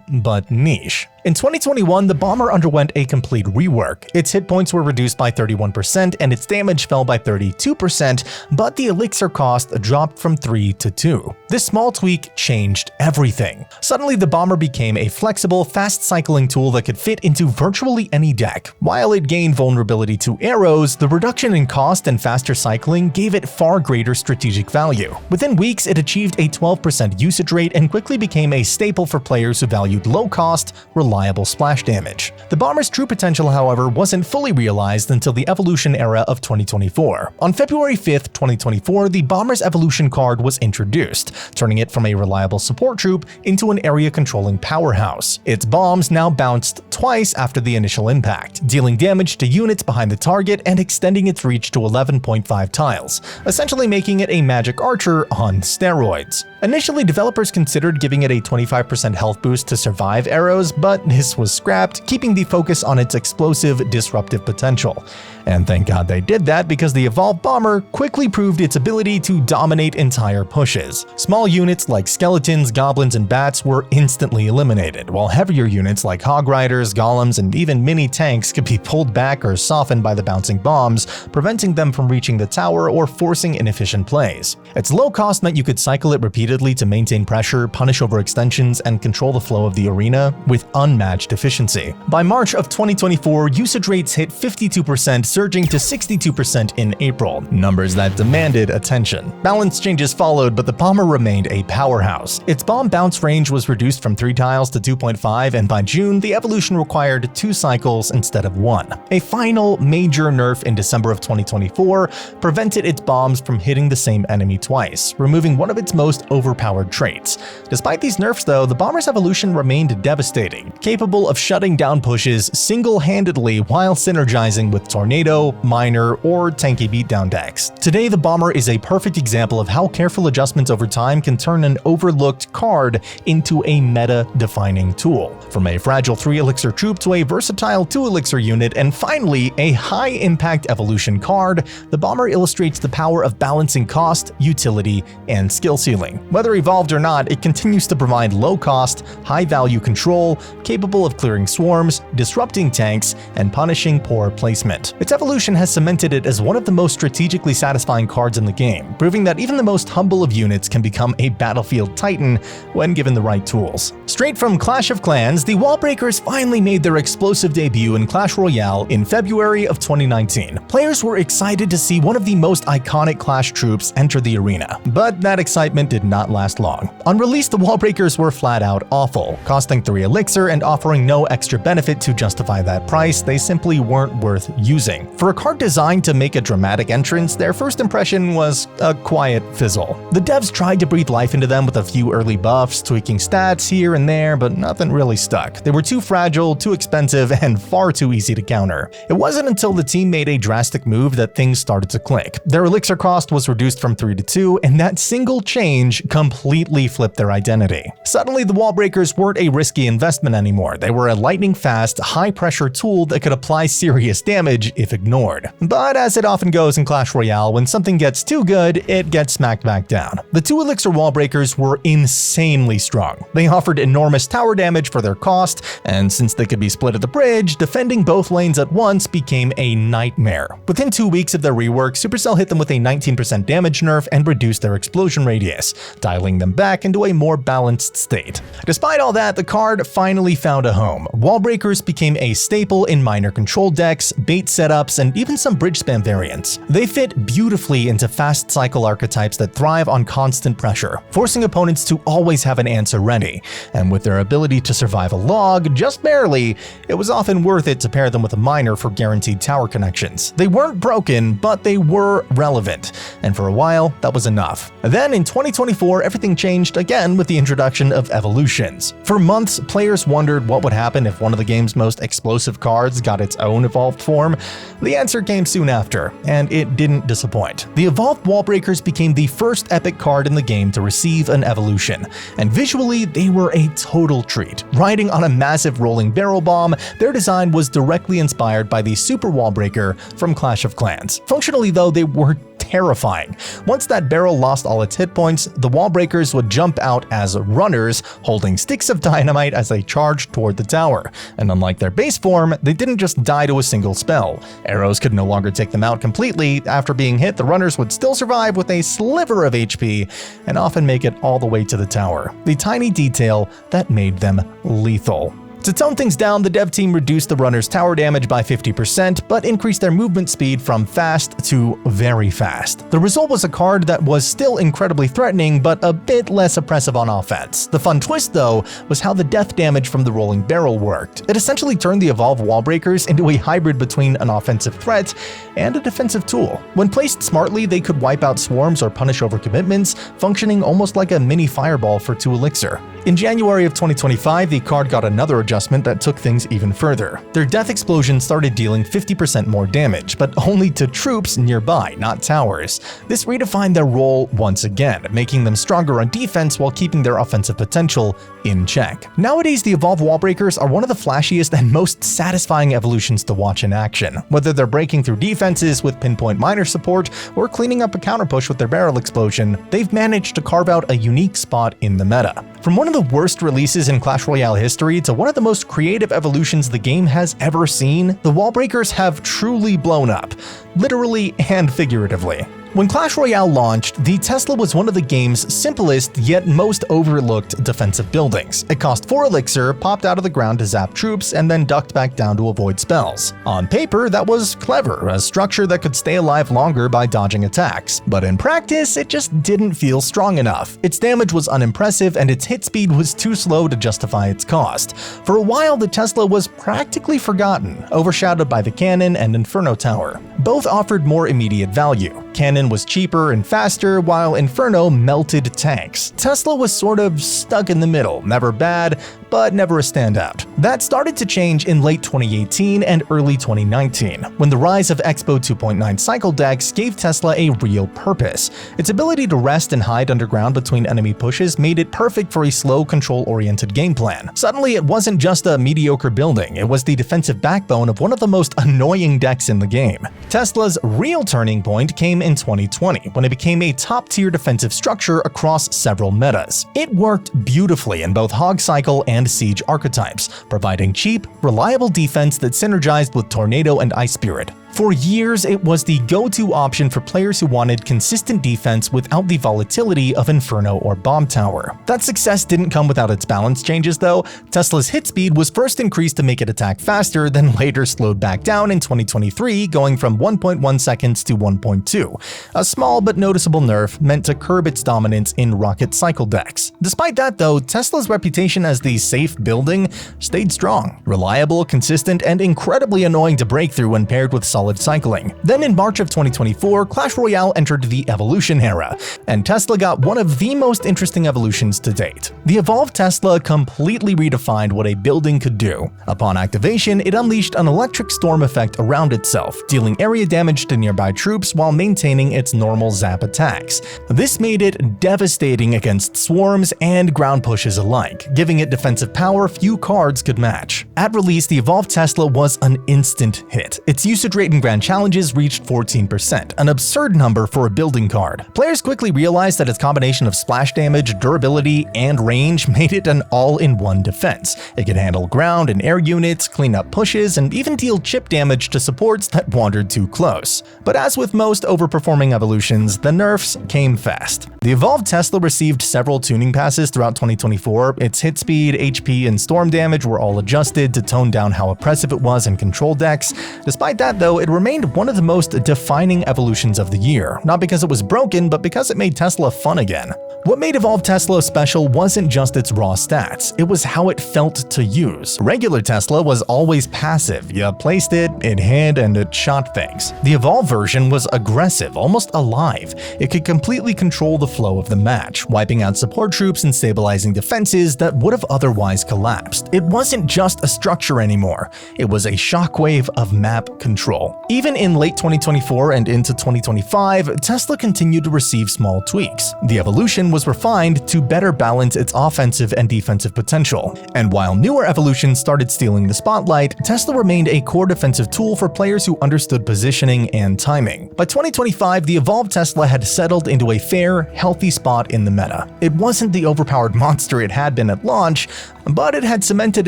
but niche. In 2021, the Bomber underwent a complete rework. Its hit points were reduced by 31% and its damage fell by 32%, but the elixir cost dropped from 3 to 2. This small tweak changed everything. Suddenly, the Bomber became a flexible, fast-cycling tool that could fit into virtually any deck. While it gained vulnerability to arrows, the reduction in cost and faster cycling gave it far greater strategic value. Within weeks, it achieved a 12% usage rate and quickly became a staple for players who valued low-cost, reliable splash damage. The Bomber's true potential, however, wasn't fully realized until the evolution era of 2024. On February 5th, 2024, the Bomber's evolution card was introduced, turning it from a reliable support troop into an area-controlling powerhouse. Its bombs now bounced twice after the initial impact, dealing damage to units behind the target and extending its reach to 11.5 tiles, essentially making it a magic archer on steroids. Initially, developers considered giving it a 25% health boost to survive arrows, but this was scrapped, keeping the focus on its explosive, disruptive potential. And thank God they did that, because the evolved Bomber quickly proved its ability to dominate entire pushes. Small units like skeletons, goblins, and bats were instantly eliminated, while heavier units like hog riders, golems, and even mini tanks could be pulled back or softened by the bouncing bombs, preventing them from reaching the tower or forcing inefficient plays. Its low cost meant you could cycle it repeatedly to maintain pressure, punish overextensions, and control the flow of the arena with unmatched efficiency. By March of 2024, usage rates hit 52%, surging to 62% in April, numbers that demanded attention. Balance changes followed, but the Bomber remained a powerhouse. Its bomb bounce range was reduced from 3 tiles to 2.5, and by June, the evolution required 2 cycles instead of 1. A final major nerf in December of 2024 prevented its bombs from hitting the same enemy twice, removing one of its most overpowered traits. Despite these nerfs though, the Bomber's evolution remained devastating, capable of shutting down pushes single-handedly while synergizing with Tornado, Miner, or tanky beatdown decks. Today, the Bomber is a perfect example of how careful adjustments over time can turn an overlooked card into a meta-defining tool. From a fragile 3 elixir troop to a versatile 2 elixir unit, and finally, a high-impact evolution card, the Bomber illustrates the power of balancing cost, utility, and skill ceiling. Whether evolved or not, it continues to provide low-cost, high-value control, capable of clearing swarms, disrupting tanks, and punishing poor placement. Its evolution has cemented it as one of the most strategically satisfying cards in the game, proving that even the most humble of units can become a battlefield titan when given the right tools. Straight from Clash of Clans, the Wallbreakers finally made their explosive debut in Clash Royale in February of 2019. Players were excited to see one of the most iconic Clash troops enter the arena, but that excitement did not not last long. On release, the wall breakers were flat out awful, costing 3 elixir and offering no extra benefit to justify that price. They simply weren't worth using. For a card designed to make a dramatic entrance, their first impression was a quiet fizzle. The devs tried to breathe life into them with a few early buffs, tweaking stats here and there, but nothing really stuck. They were too fragile, too expensive, and far too easy to counter. It wasn't until the team made a drastic move that things started to click. Their elixir cost was reduced from 3 to 2, and that single change completely flipped their identity. Suddenly, the wall breakers weren't a risky investment anymore. They were a lightning-fast, high-pressure tool that could apply serious damage if ignored. But as it often goes in Clash Royale, when something gets too good, it gets smacked back down. The 2 elixir wall breakers were insanely strong. They offered enormous tower damage for their cost, and since they could be split at the bridge, defending both lanes at once became a nightmare. Within 2 weeks of their rework, Supercell hit them with a 19% damage nerf and reduced their explosion radius, dialing them back into a more balanced state. Despite all that, the card finally found a home. Wall breakers became a staple in minor control decks, bait setups, and even some bridge spam variants. They fit beautifully into fast cycle archetypes that thrive on constant pressure, forcing opponents to always have an answer ready. And with their ability to survive a log, just barely, it was often worth it to pair them with a miner for guaranteed tower connections. They weren't broken, but they were relevant, and for a while, that was enough. Then in 2024, everything changed again with the introduction of evolutions. For months, players wondered what would happen if one of the game's most explosive cards got its own evolved form. The answer came soon after, and it didn't disappoint. The evolved wall breakers became the first epic card in the game to receive an evolution, and visually, they were a total treat. Riding on a massive rolling barrel bomb, their design was directly inspired by the Super Wall Breaker from Clash of Clans. Functionally though, they were terrifying. Once that barrel lost all its hit points, the wall breakers would jump out as runners, holding sticks of dynamite as they charged toward the tower. And unlike their base form, they didn't just die to a single spell. Arrows could no longer take them out completely. After being hit, the runners would still survive with a sliver of HP and often make it all the way to the tower. The tiny detail that made them lethal. To tone things down, the dev team reduced the runner's tower damage by 50%, but increased their movement speed from fast to very fast. The result was a card that was still incredibly threatening, but a bit less oppressive on offense. The fun twist, though, was how the death damage from the rolling barrel worked. It essentially turned the evolved wall breakers into a hybrid between an offensive threat and a defensive tool. When placed smartly, they could wipe out swarms or punish overcommitments, functioning almost like a mini fireball for 2 elixir. In January of 2025, the card got another adjustment that took things even further. Their death explosion started dealing 50% more damage, but only to troops nearby, not towers. This redefined their role once again, making them stronger on defense while keeping their offensive potential in check. Nowadays, the evolved wall breakers are one of the flashiest and most satisfying evolutions to watch in action. Whether they're breaking through defenses with pinpoint miner support or cleaning up a counter push with their barrel explosion, they've managed to carve out a unique spot in the meta. From one of the worst releases in Clash Royale history to one of the most creative evolutions the game has ever seen, the wall breakers have truly blown up, literally and figuratively. When Clash Royale launched, the Tesla was one of the game's simplest yet most overlooked defensive buildings. It cost 4 elixir, popped out of the ground to zap troops, and then ducked back down to avoid spells. On paper, that was clever, a structure that could stay alive longer by dodging attacks. But in practice, it just didn't feel strong enough. Its damage was unimpressive, and its hit speed was too slow to justify its cost. For a while, the Tesla was practically forgotten, overshadowed by the Cannon and Inferno Tower. Both offered more immediate value. Cannon was cheaper and faster, while Inferno melted tanks. Tesla was sort of stuck in the middle, never bad, but never a standout. That started to change in late 2018 and early 2019, when the rise of Expo 2.9 cycle decks gave Tesla a real purpose. Its ability to rest and hide underground between enemy pushes made it perfect for a slow, control-oriented game plan. Suddenly, it wasn't just a mediocre building, it was the defensive backbone of one of the most annoying decks in the game. Tesla's real turning point came in 2020, when it became a top-tier defensive structure across several metas. It worked beautifully in both Hog Cycle and Siege archetypes, providing cheap, reliable defense that synergized with Tornado and Ice Spirit. For years, it was the go-to option for players who wanted consistent defense without the volatility of Inferno or Bomb Tower. That success didn't come without its balance changes though. Tesla's hit speed was first increased to make it attack faster, then later slowed back down in 2023, going from 1.1 seconds to 1.2. A small but noticeable nerf meant to curb its dominance in rocket cycle decks. Despite that though, Tesla's reputation as the safe building stayed strong. Reliable, consistent, and incredibly annoying to break through when paired with solid cycling. Then in March of 2024, Clash Royale entered the evolution era, and Tesla got one of the most interesting evolutions to date. The evolved Tesla completely redefined what a building could do. Upon activation, it unleashed an electric storm effect around itself, dealing area damage to nearby troops while maintaining its normal zap attacks. This made it devastating against swarms and ground pushes alike, giving it defensive power few cards could match. At release, the evolved Tesla was an instant hit. Its usage rate in grand challenges reached 14%, an absurd number for a building card. Players quickly realized that its combination of splash damage, durability, and range made it an all-in-one defense. It could handle ground and air units, clean up pushes, and even deal chip damage to supports that wandered too close. But as with most overperforming evolutions, the nerfs came fast. The evolved Tesla received several tuning passes throughout 2024. Its hit speed, HP, and storm damage were all adjusted to tone down how oppressive it was in control decks. Despite that though, it remained one of the most defining evolutions of the year, not because it was broken, but because it made Tesla fun again. What made Evolved Tesla special wasn't just its raw stats, it was how it felt to use. Regular Tesla was always passive. You placed it, it hit, and it shot things. The Evolved version was aggressive, almost alive. It could completely control the flow of the match, wiping out support troops and stabilizing defenses that would have otherwise collapsed. It wasn't just a structure anymore, it was a shockwave of map control. Even in late 2024 and into 2025, Tesla continued to receive small tweaks. The evolution was refined to better balance its offensive and defensive potential. And while newer evolutions started stealing the spotlight, Tesla remained a core defensive tool for players who understood positioning and timing. By 2025, the evolved Tesla had settled into a fair, healthy spot in the meta. It wasn't the overpowered monster it had been at launch, but it had cemented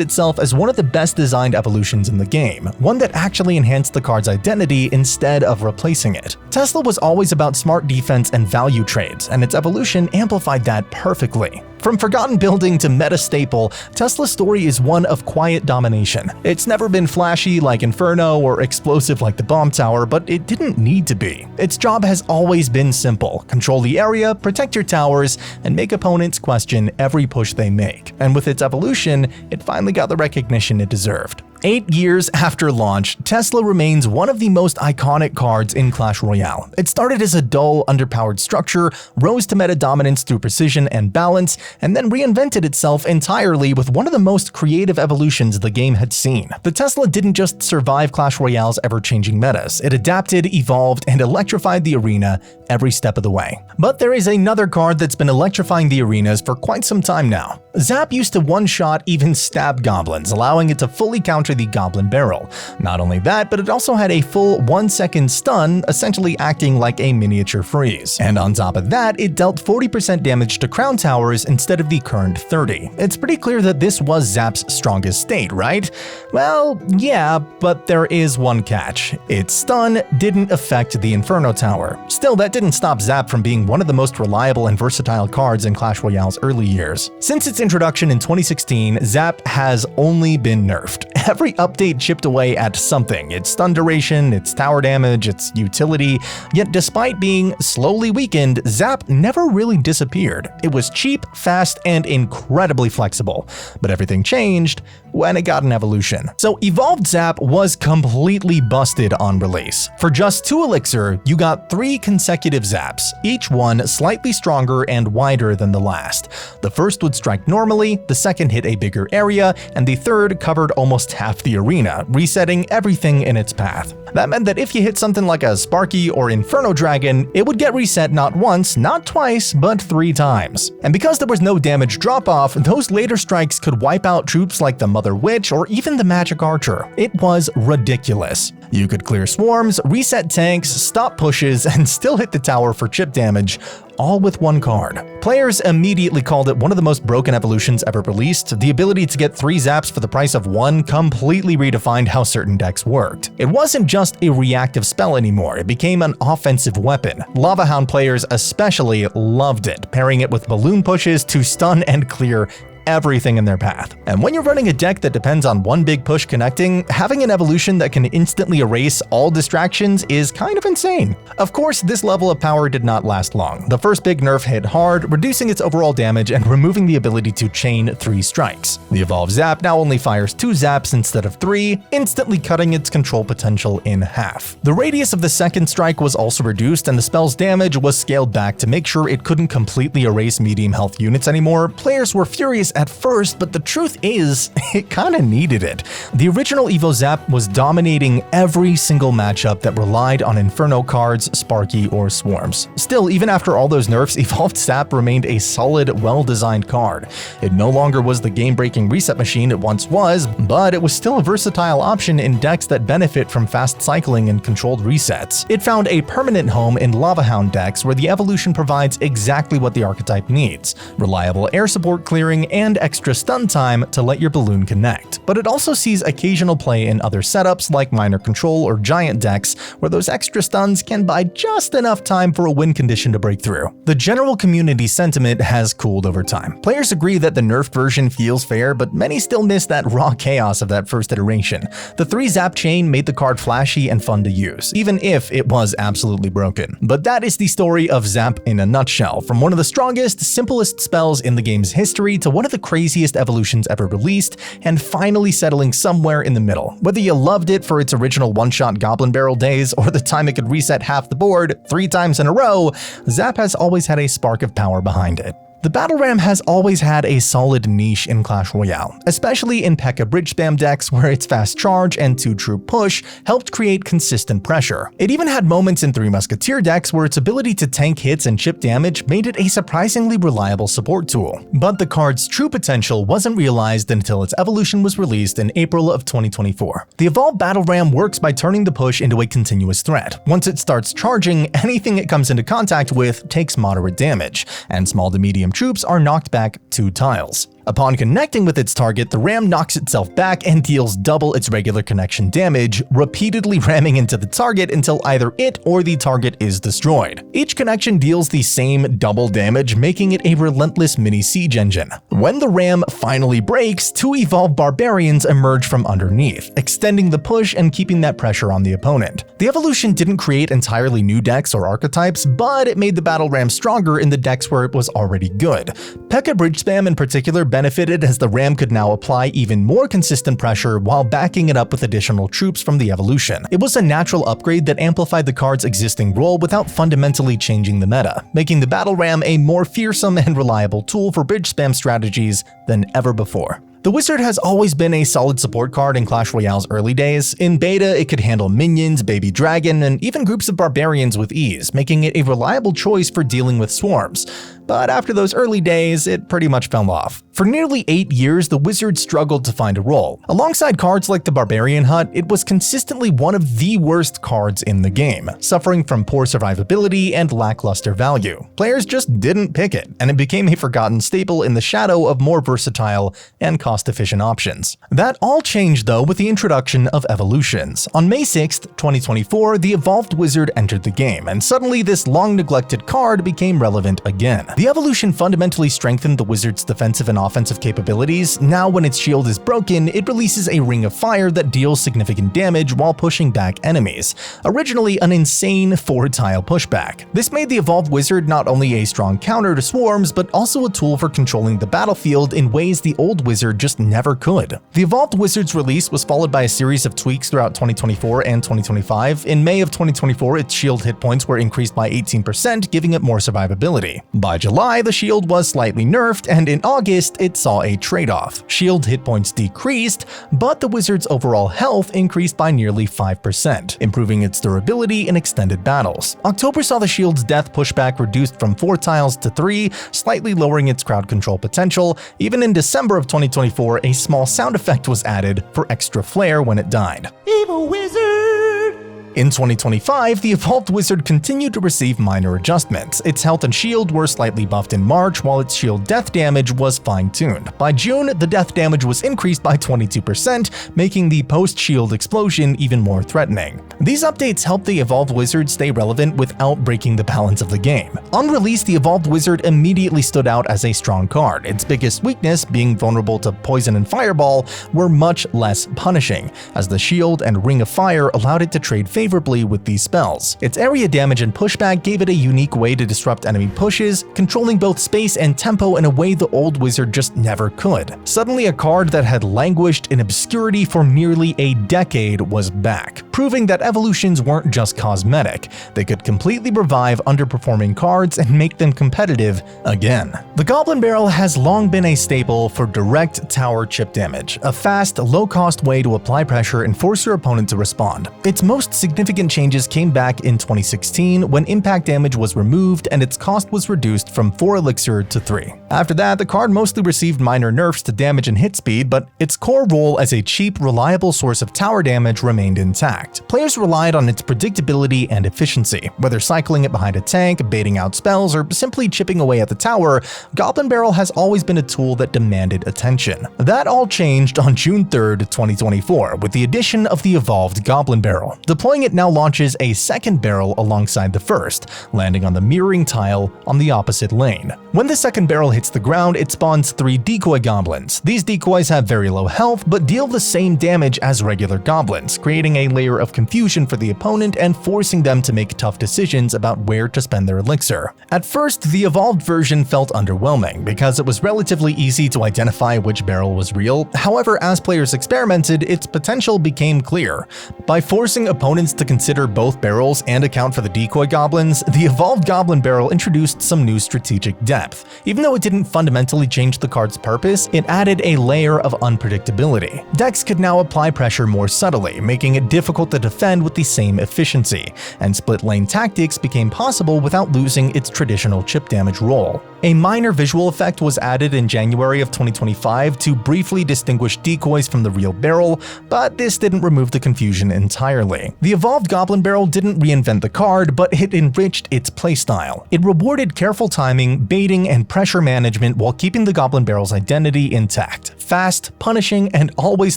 itself as one of the best designed evolutions in the game, one that actually enhanced the card's identity instead of replacing it. Tesla was always about smart defense and value trades, and its evolution amplified that perfectly. From forgotten building to meta staple, Tesla's story is one of quiet domination. It's never been flashy like Inferno or explosive like the Bomb Tower, but it didn't need to be. Its job has always been simple: control the area, protect your towers, and make opponents question every push they make. And with its evolution, it finally got the recognition it deserved. 8 years after launch, Tesla remains one of the most iconic cards in Clash Royale. It started as a dull, underpowered structure, rose to meta dominance through precision and balance, and then reinvented itself entirely with one of the most creative evolutions the game had seen. The Tesla didn't just survive Clash Royale's ever-changing metas, it adapted, evolved, and electrified the arena every step of the way. But there is another card that's been electrifying the arenas for quite some time now. Zap used to one-shot, even stab goblins, allowing it to fully counter the Goblin Barrel. Not only that, but it also had a full 1-second stun, essentially acting like a miniature freeze. And on top of that, it dealt 40% damage to crown towers instead of the current 30. It's pretty clear that this was Zap's strongest state, right? Well, yeah, but there is one catch. Its stun didn't affect the Inferno Tower. Still, that didn't stop Zap from being one of the most reliable and versatile cards in Clash Royale's early years. Since its introduction in 2016, Zap has only been nerfed. Every update chipped away at something: its stun duration, its tower damage, its utility. Yet despite being slowly weakened, Zap never really disappeared. It was cheap, fast, and incredibly flexible. But everything changed when it got an evolution. So Evolved Zap was completely busted on release. For just 2 elixir, you got 3 consecutive zaps, each one slightly stronger and wider than the last. The first would strike normally, the second hit a bigger area, and the third covered almost half the arena, resetting everything in its path. That meant that if you hit something like a Sparky or Inferno Dragon, it would get reset not once, not twice, but 3 times. And because there was no damage drop-off, those later strikes could wipe out troops like the Mother Witch or even the Magic Archer. It was ridiculous. You could clear swarms, reset tanks, stop pushes, and still hit the tower for chip damage, all with one card. Players immediately called it one of the most broken evolutions ever released. The ability to get 3 zaps for the price of 1 completely redefined how certain decks worked. It wasn't just a reactive spell anymore, it became an offensive weapon. Lava Hound players especially loved it, pairing it with balloon pushes to stun and clear everything in their path. And when you're running a deck that depends on one big push connecting, having an evolution that can instantly erase all distractions is kind of insane. Of course, this level of power did not last long. The first big nerf hit hard, reducing its overall damage and removing the ability to chain 3 strikes. The Evolve Zap now only fires 2 zaps instead of 3, instantly cutting its control potential in half. The radius of the second strike was also reduced, and the spell's damage was scaled back to make sure it couldn't completely erase medium health units anymore. Players were furious at first, but the truth is, it kinda needed it. The original Evo Zap was dominating every single matchup that relied on Inferno cards, Sparky, or Swarms. Still, even after all those nerfs, Evolved Zap remained a solid, well-designed card. It no longer was the game-breaking reset machine it once was, but it was still a versatile option in decks that benefit from fast cycling and controlled resets. It found a permanent home in Lava Hound decks where the evolution provides exactly what the archetype needs: reliable air support clearing and extra stun time to let your balloon connect. But it also sees occasional play in other setups like minor control or giant decks, where those extra stuns can buy just enough time for a win condition to break through. The general community sentiment has cooled over time. Players agree that the nerfed version feels fair, but many still miss that raw chaos of that first iteration. The 3 zap chain made the card flashy and fun to use, even if it was absolutely broken. But that is the story of Zap in a nutshell, from one of the strongest, simplest spells in the game's history to one of the craziest evolutions ever released, and finally settling somewhere in the middle. Whether you loved it for its original one-shot Goblin Barrel days or the time it could reset half the board 3 times in a row, Zap has always had a spark of power behind it. The Battle Ram has always had a solid niche in Clash Royale, especially in PEKKA bridge spam decks where its fast charge and 2-troop push helped create consistent pressure. It even had moments in 3 Musketeer decks where its ability to tank hits and chip damage made it a surprisingly reliable support tool. But the card's true potential wasn't realized until its evolution was released in April of 2024. The Evolved Battle Ram works by turning the push into a continuous threat. Once it starts charging, anything it comes into contact with takes moderate damage, and small to medium troops are knocked back 2 tiles. Upon connecting with its target, the ram knocks itself back and deals double its regular connection damage, repeatedly ramming into the target until either it or the target is destroyed. Each connection deals the same double damage, making it a relentless mini siege engine. When the ram finally breaks, 2 evolved barbarians emerge from underneath, extending the push and keeping that pressure on the opponent. The evolution didn't create entirely new decks or archetypes, but it made the battle ram stronger in the decks where it was already good. PEKKA bridge spam in particular benefited as the ram could now apply even more consistent pressure while backing it up with additional troops from the evolution. It was a natural upgrade that amplified the card's existing role without fundamentally changing the meta, making the battle ram a more fearsome and reliable tool for bridge spam strategies than ever before. The Wizard has always been a solid support card in Clash Royale's early days. In beta, it could handle minions, baby dragon, and even groups of barbarians with ease, making it a reliable choice for dealing with swarms. But after those early days, it pretty much fell off. For nearly 8 years, the Wizard struggled to find a role. Alongside cards like the Barbarian Hut, it was consistently one of the worst cards in the game, suffering from poor survivability and lackluster value. Players just didn't pick it, and it became a forgotten staple in the shadow of more versatile and cost-efficient options. That all changed though with the introduction of evolutions. On May 6th, 2024, the Evolved Wizard entered the game, and suddenly this long-neglected card became relevant again. The evolution fundamentally strengthened the Wizard's defensive and offensive capabilities. Now when its shield is broken, it releases a ring of fire that deals significant damage while pushing back enemies. Originally an insane 4-tile pushback. This made the Evolved Wizard not only a strong counter to swarms, but also a tool for controlling the battlefield in ways the old Wizard just never could. The Evolved Wizard's release was followed by a series of tweaks throughout 2024 and 2025. In May of 2024, its shield hit points were increased by 18%, giving it more survivability. By July, the shield was slightly nerfed, and in August, it saw a trade-off. Shield hit points decreased, but the Wizard's overall health increased by nearly 5%, improving its durability in extended battles. October saw the shield's death pushback reduced from 4 tiles to 3, slightly lowering its crowd control potential. Even in December of 2024, a small sound effect was added for extra flair when it died. Evil Wizard! In 2025, the Evolved Wizard continued to receive minor adjustments. Its health and shield were slightly buffed in March, while its shield death damage was fine-tuned. By June, the death damage was increased by 22%, making the post-shield explosion even more threatening. These updates helped the Evolved Wizard stay relevant without breaking the balance of the game. On release, the Evolved Wizard immediately stood out as a strong card. Its biggest weakness, being vulnerable to poison and fireball, were much less punishing, as the shield and ring of fire allowed it to trade favorably with these spells. Its area damage and pushback gave it a unique way to disrupt enemy pushes, controlling both space and tempo in a way the old wizard just never could. Suddenly, a card that had languished in obscurity for nearly a decade was back, proving that evolutions weren't just cosmetic. They could completely revive underperforming cards and make them competitive again. The Goblin Barrel has long been a staple for direct tower chip damage, a fast, low-cost way to apply pressure and force your opponent to respond. Its most significant changes came back in 2016 when impact damage was removed and its cost was reduced from 4 elixir to 3. After that, the card mostly received minor nerfs to damage and hit speed, but its core role as a cheap, reliable source of tower damage remained intact. Players relied on its predictability and efficiency. Whether cycling it behind a tank, baiting out spells, or simply chipping away at the tower, Goblin Barrel has always been a tool that demanded attention. That all changed on June 3rd, 2024, with the addition of the Evolved Goblin Barrel. Deploying it now launches a second barrel alongside the first, landing on the mirroring tile on the opposite lane. When the second barrel hits the ground, it spawns 3 decoy goblins. These decoys have very low health, but deal the same damage as regular goblins, creating a layer of confusion for the opponent and forcing them to make tough decisions about where to spend their elixir. At first, the evolved version felt underwhelming because it was relatively easy to identify which barrel was real. However, as players experimented, its potential became clear. By forcing opponents to consider both barrels and account for the decoy goblins, the Evolved Goblin Barrel introduced some new strategic depth. Even though it didn't fundamentally change the card's purpose, it added a layer of unpredictability. Decks could now apply pressure more subtly, making it difficult to defend with the same efficiency, and split lane tactics became possible without losing its traditional chip damage role. A minor visual effect was added in January of 2025 to briefly distinguish decoys from the real barrel, but this didn't remove the confusion entirely. The Evolved Goblin Barrel didn't reinvent the card, but it enriched its playstyle. It rewarded careful timing, baiting, and pressure management while keeping the Goblin Barrel's identity intact: fast, punishing, and always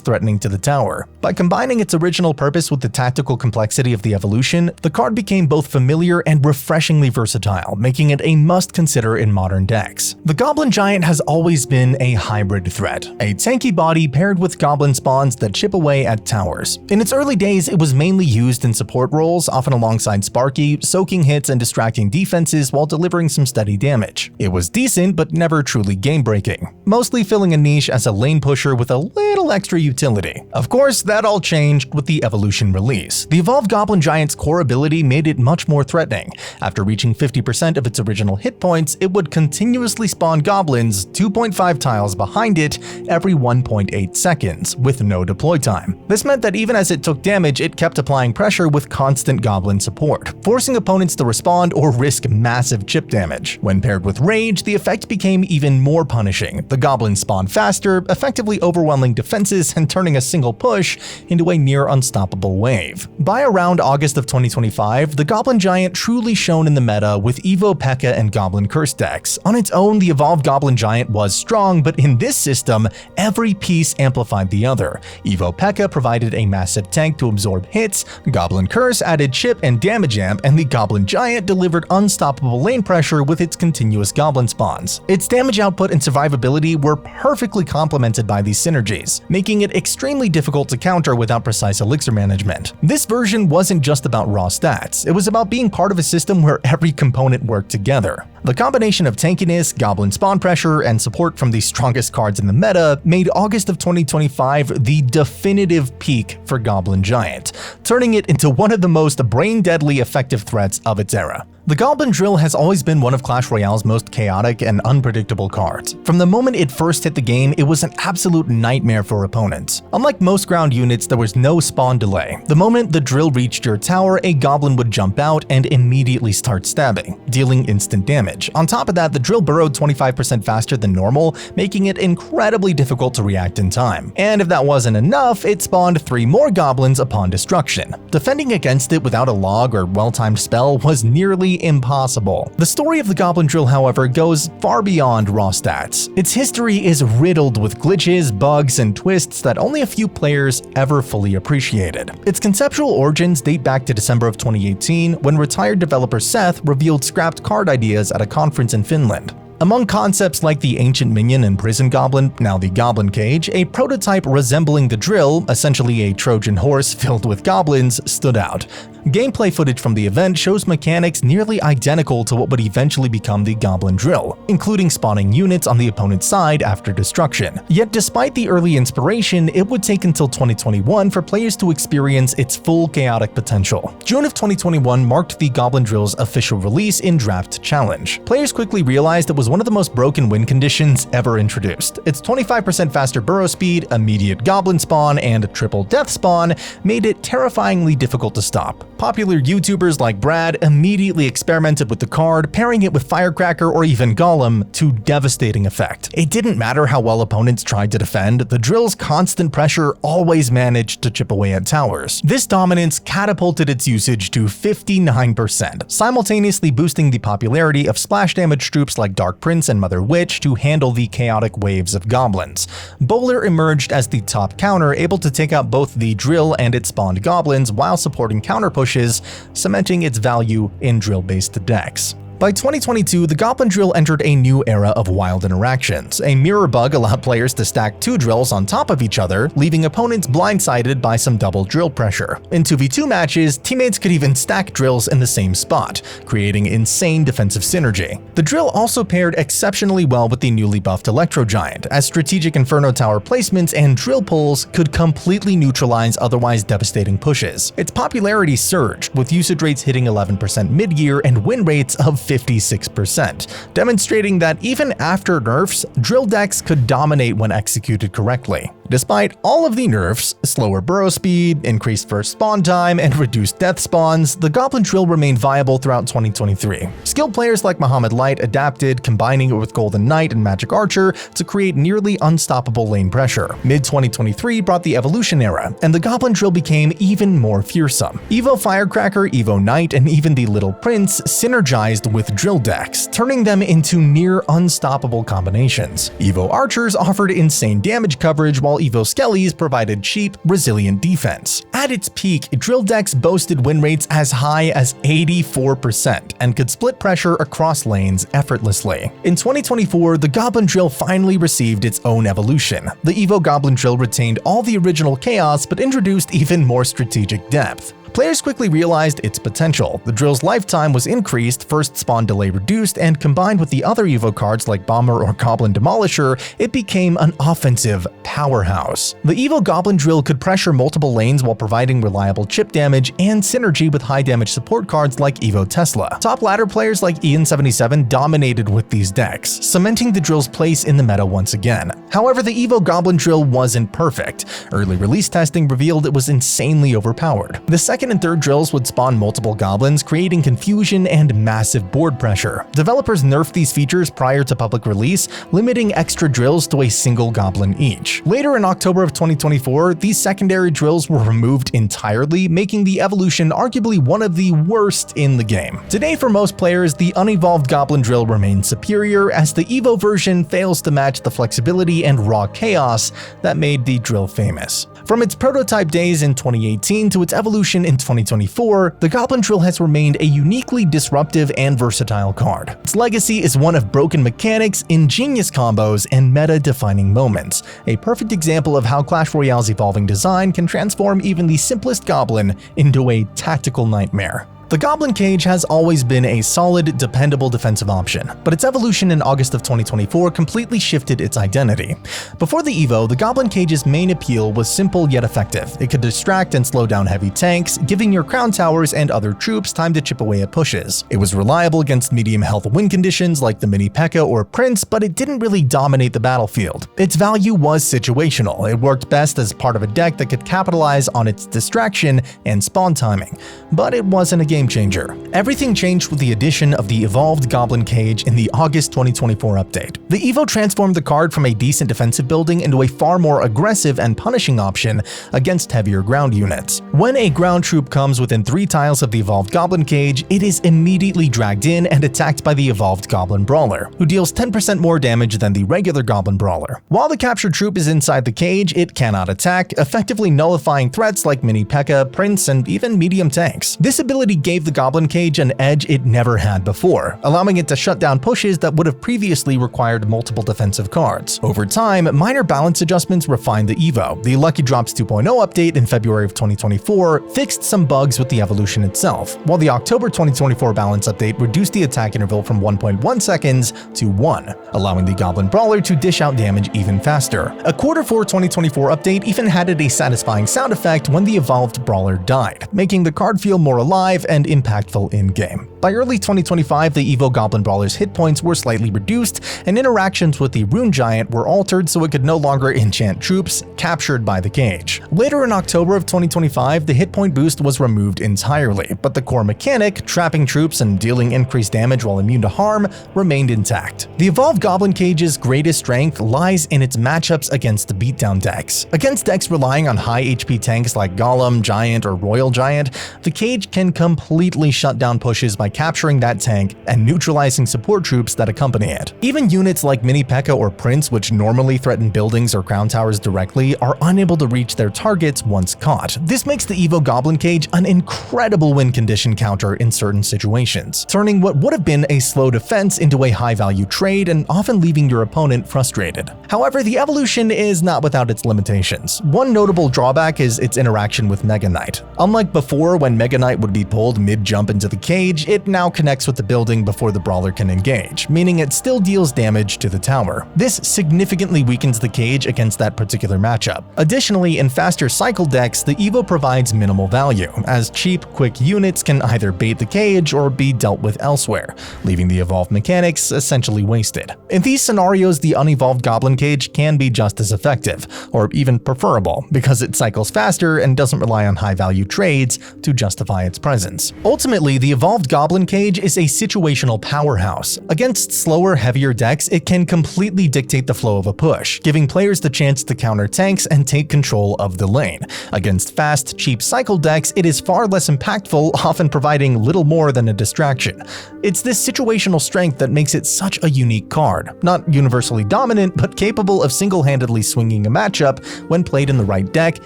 threatening to the tower. By combining its original purpose with the tactical complexity of the evolution, the card became both familiar and refreshingly versatile, making it a must-consider in modern decks. The Goblin Giant has always been a hybrid threat, a tanky body paired with goblin spawns that chip away at towers. In its early days, it was mainly used in support roles, often alongside Sparky, soaking hits and distracting defenses while delivering some steady damage. It was decent, but never truly game-breaking, mostly filling a niche as a lane pusher with a little extra utility. Of course, that all changed with the Evolution release. The Evolved Goblin Giant's core ability made it much more threatening. After reaching 50% of its original hit points, it would continuously spawn goblins 2.5 tiles behind it every 1.8 seconds, with no deploy time. This meant that even as it took damage, it kept applying pressure with constant goblin support, forcing opponents to respond or risk massive chip damage. When paired with Rage, the effect became even more punishing. The goblins spawned faster, effectively overwhelming defenses and turning a single push into a near unstoppable wave. By around August of 2025, the Goblin Giant truly shone in the meta with Evo PEKKA and Goblin Curse decks. On its own, the Evolved Goblin Giant was strong, but in this system, every piece amplified the other. Evo PEKKA provided a massive tank to absorb hits, Goblin Curse added chip and damage amp, and the Goblin Giant delivered unstoppable lane pressure with its continuous goblin spawns. Its damage output and survivability were perfectly complemented by these synergies, making it extremely difficult to counter without precise elixir management. This version wasn't just about raw stats, it was about being part of a system where every component worked together. The combination of tankiness, goblin spawn pressure, and support from the strongest cards in the meta made August of 2025 the definitive peak for Goblin Giant, turning it into one of the most brain-deadly effective threats of its era. The Goblin Drill has always been one of Clash Royale's most chaotic and unpredictable cards. From the moment it first hit the game, it was an absolute nightmare for opponents. Unlike most ground units, there was no spawn delay. The moment the drill reached your tower, a goblin would jump out and immediately start stabbing, dealing instant damage. On top of that, the drill burrowed 25% faster than normal, making it incredibly difficult to react in time. And if that wasn't enough, it spawned 3 more goblins upon destruction. Defending against it without a log or well-timed spell was nearly impossible. The story of the Goblin Drill, however, goes far beyond raw stats. Its history is riddled with glitches, bugs, and twists that only a few players ever fully appreciated. Its conceptual origins date back to December of 2018, when retired developer Seth revealed scrapped card ideas at a conference in Finland. Among concepts like the Ancient Minion and Prison Goblin, now the Goblin Cage, a prototype resembling the drill, essentially a Trojan horse filled with goblins, stood out. Gameplay footage from the event shows mechanics nearly identical to what would eventually become the Goblin Drill, including spawning units on the opponent's side after destruction. Yet despite the early inspiration, it would take until 2021 for players to experience its full chaotic potential. June of 2021 marked the Goblin Drill's official release in Draft Challenge. Players quickly realized it was one of the most broken win conditions ever introduced. Its 25% faster burrow speed, immediate goblin spawn, and triple death spawn made it terrifyingly difficult to stop. Popular YouTubers like Brad immediately experimented with the card, pairing it with Firecracker or even Golem to devastating effect. It didn't matter how well opponents tried to defend, the drill's constant pressure always managed to chip away at towers. This dominance catapulted its usage to 59%, simultaneously boosting the popularity of splash damage troops like Dark Prince and Mother Witch to handle the chaotic waves of goblins. Bowler emerged as the top counter, able to take out both the drill and its spawned goblins while supporting counter pushes, cementing its value in drill-based decks. By 2022, the Goblin Drill entered a new era of wild interactions. A mirror bug allowed players to stack 2 drills on top of each other, leaving opponents blindsided by some double drill pressure. In 2v2 matches, teammates could even stack drills in the same spot, creating insane defensive synergy. The drill also paired exceptionally well with the newly buffed Electro Giant, as strategic Inferno Tower placements and drill pulls could completely neutralize otherwise devastating pushes. Its popularity surged, with usage rates hitting 11% mid-year and win rates of 56%, demonstrating that even after nerfs, drill decks could dominate when executed correctly. Despite all of the nerfs, slower burrow speed, increased first spawn time, and reduced death spawns, the Goblin Drill remained viable throughout 2023. Skilled players like Muhammad Light adapted, combining it with Golden Knight and Magic Archer to create nearly unstoppable lane pressure. Mid-2023 brought the Evolution era, and the Goblin Drill became even more fearsome. Evo Firecracker, Evo Knight, and even the Little Prince synergized with drill decks, turning them into near unstoppable combinations. Evo Archers offered insane damage coverage, while Evo Skellies provided cheap, resilient defense. At its peak, drill decks boasted win rates as high as 84% and could split pressure across lanes effortlessly. In 2024, the Goblin Drill finally received its own evolution. The Evo Goblin Drill retained all the original chaos but introduced even more strategic depth. Players quickly realized its potential. The drill's lifetime was increased, first spawn delay reduced, and combined with the other Evo cards like Bomber or Goblin Demolisher, it became an offensive powerhouse. The Evo Goblin Drill could pressure multiple lanes while providing reliable chip damage and synergy with high damage support cards like Evo Tesla. Top ladder players like Ian77 dominated with these decks, cementing the drill's place in the meta once again. However, the Evo Goblin Drill wasn't perfect. Early release testing revealed it was insanely overpowered. The second and third drills would spawn multiple goblins, creating confusion and massive board pressure. Developers nerfed these features prior to public release, limiting extra drills to a single goblin each. Later in October of 2024, these secondary drills were removed entirely, making the evolution arguably one of the worst in the game. Today, for most players, the unevolved Goblin Drill remains superior, as the Evo version fails to match the flexibility and raw chaos that made the drill famous. From its prototype days in 2018 to its evolution in 2024, the Goblin Drill has remained a uniquely disruptive and versatile card. Its legacy is one of broken mechanics, ingenious combos, and meta-defining moments, a perfect example of how Clash Royale's evolving design can transform even the simplest goblin into a tactical nightmare. The Goblin Cage has always been a solid, dependable defensive option, but its evolution in August of 2024 completely shifted its identity. Before the Evo, the Goblin Cage's main appeal was simple yet effective. It could distract and slow down heavy tanks, giving your crown towers and other troops time to chip away at pushes. It was reliable against medium health win conditions like the mini PEKKA or Prince, but it didn't really dominate the battlefield. Its value was situational. It worked best as part of a deck that could capitalize on its distraction and spawn timing, but it wasn't a game changer. Everything changed with the addition of the evolved Goblin Cage in the August 2024 update. The Evo transformed the card from a decent defensive building into a far more aggressive and punishing option against heavier ground units. When a ground troop comes within 3 tiles of the evolved Goblin Cage, it is immediately dragged in and attacked by the evolved Goblin Brawler, who deals 10% more damage than the regular Goblin Brawler. While the captured troop is inside the cage, it cannot attack, effectively nullifying threats like mini PEKKA, Prince, and even medium tanks. This ability gave the Goblin Cage an edge it never had before, allowing it to shut down pushes that would have previously required multiple defensive cards. Over time, minor balance adjustments refined the Evo. The Lucky Drops 2.0 update in February of 2024 fixed some bugs with the evolution itself, while the October 2024 balance update reduced the attack interval from 1.1 seconds to 1, allowing the Goblin Brawler to dish out damage even faster. A Q4 2024 update even added a satisfying sound effect when the evolved Brawler died, making the card feel more alive and impactful in-game. By early 2025, the Evo Goblin Brawler's hit points were slightly reduced, and interactions with the Rune Giant were altered so it could no longer enchant troops captured by the cage. Later in October of 2025, the hit point boost was removed entirely, but the core mechanic, trapping troops and dealing increased damage while immune to harm, remained intact. The evolved Goblin Cage's greatest strength lies in its matchups against the beatdown decks. Against decks relying on high HP tanks like Goblin Giant or Royal Giant, the cage can completely shut down pushes by capturing that tank and neutralizing support troops that accompany it. Even units like mini PEKKA or Prince, which normally threaten buildings or crown towers directly, are unable to reach their targets once caught. This makes the Evo Goblin Cage an incredible win condition counter in certain situations, turning what would have been a slow defense into a high-value trade and often leaving your opponent frustrated. However, the evolution is not without its limitations. One notable drawback is its interaction with Mega Knight. Unlike before, when Mega Knight would be pulled mid-jump into the cage, it now connects with the building before the brawler can engage, meaning it still deals damage to the tower. This significantly weakens the cage against that particular matchup. Additionally, in faster cycle decks, the Evo provides minimal value, as cheap, quick units can either bait the cage or be dealt with elsewhere, leaving the evolved mechanics essentially wasted. In these scenarios, the unevolved Goblin Cage can be just as effective, or even preferable, because it cycles faster and doesn't rely on high-value trades to justify its presence. Ultimately, the evolved Goblin Cage is a situational powerhouse. Against slower, heavier decks, it can completely dictate the flow of a push, giving players the chance to counter tanks and take control of the lane. Against fast, cheap cycle decks, it is far less impactful, often providing little more than a distraction. It's this situational strength that makes it such a unique card. Not universally dominant, but capable of single-handedly swinging a matchup when played in the right deck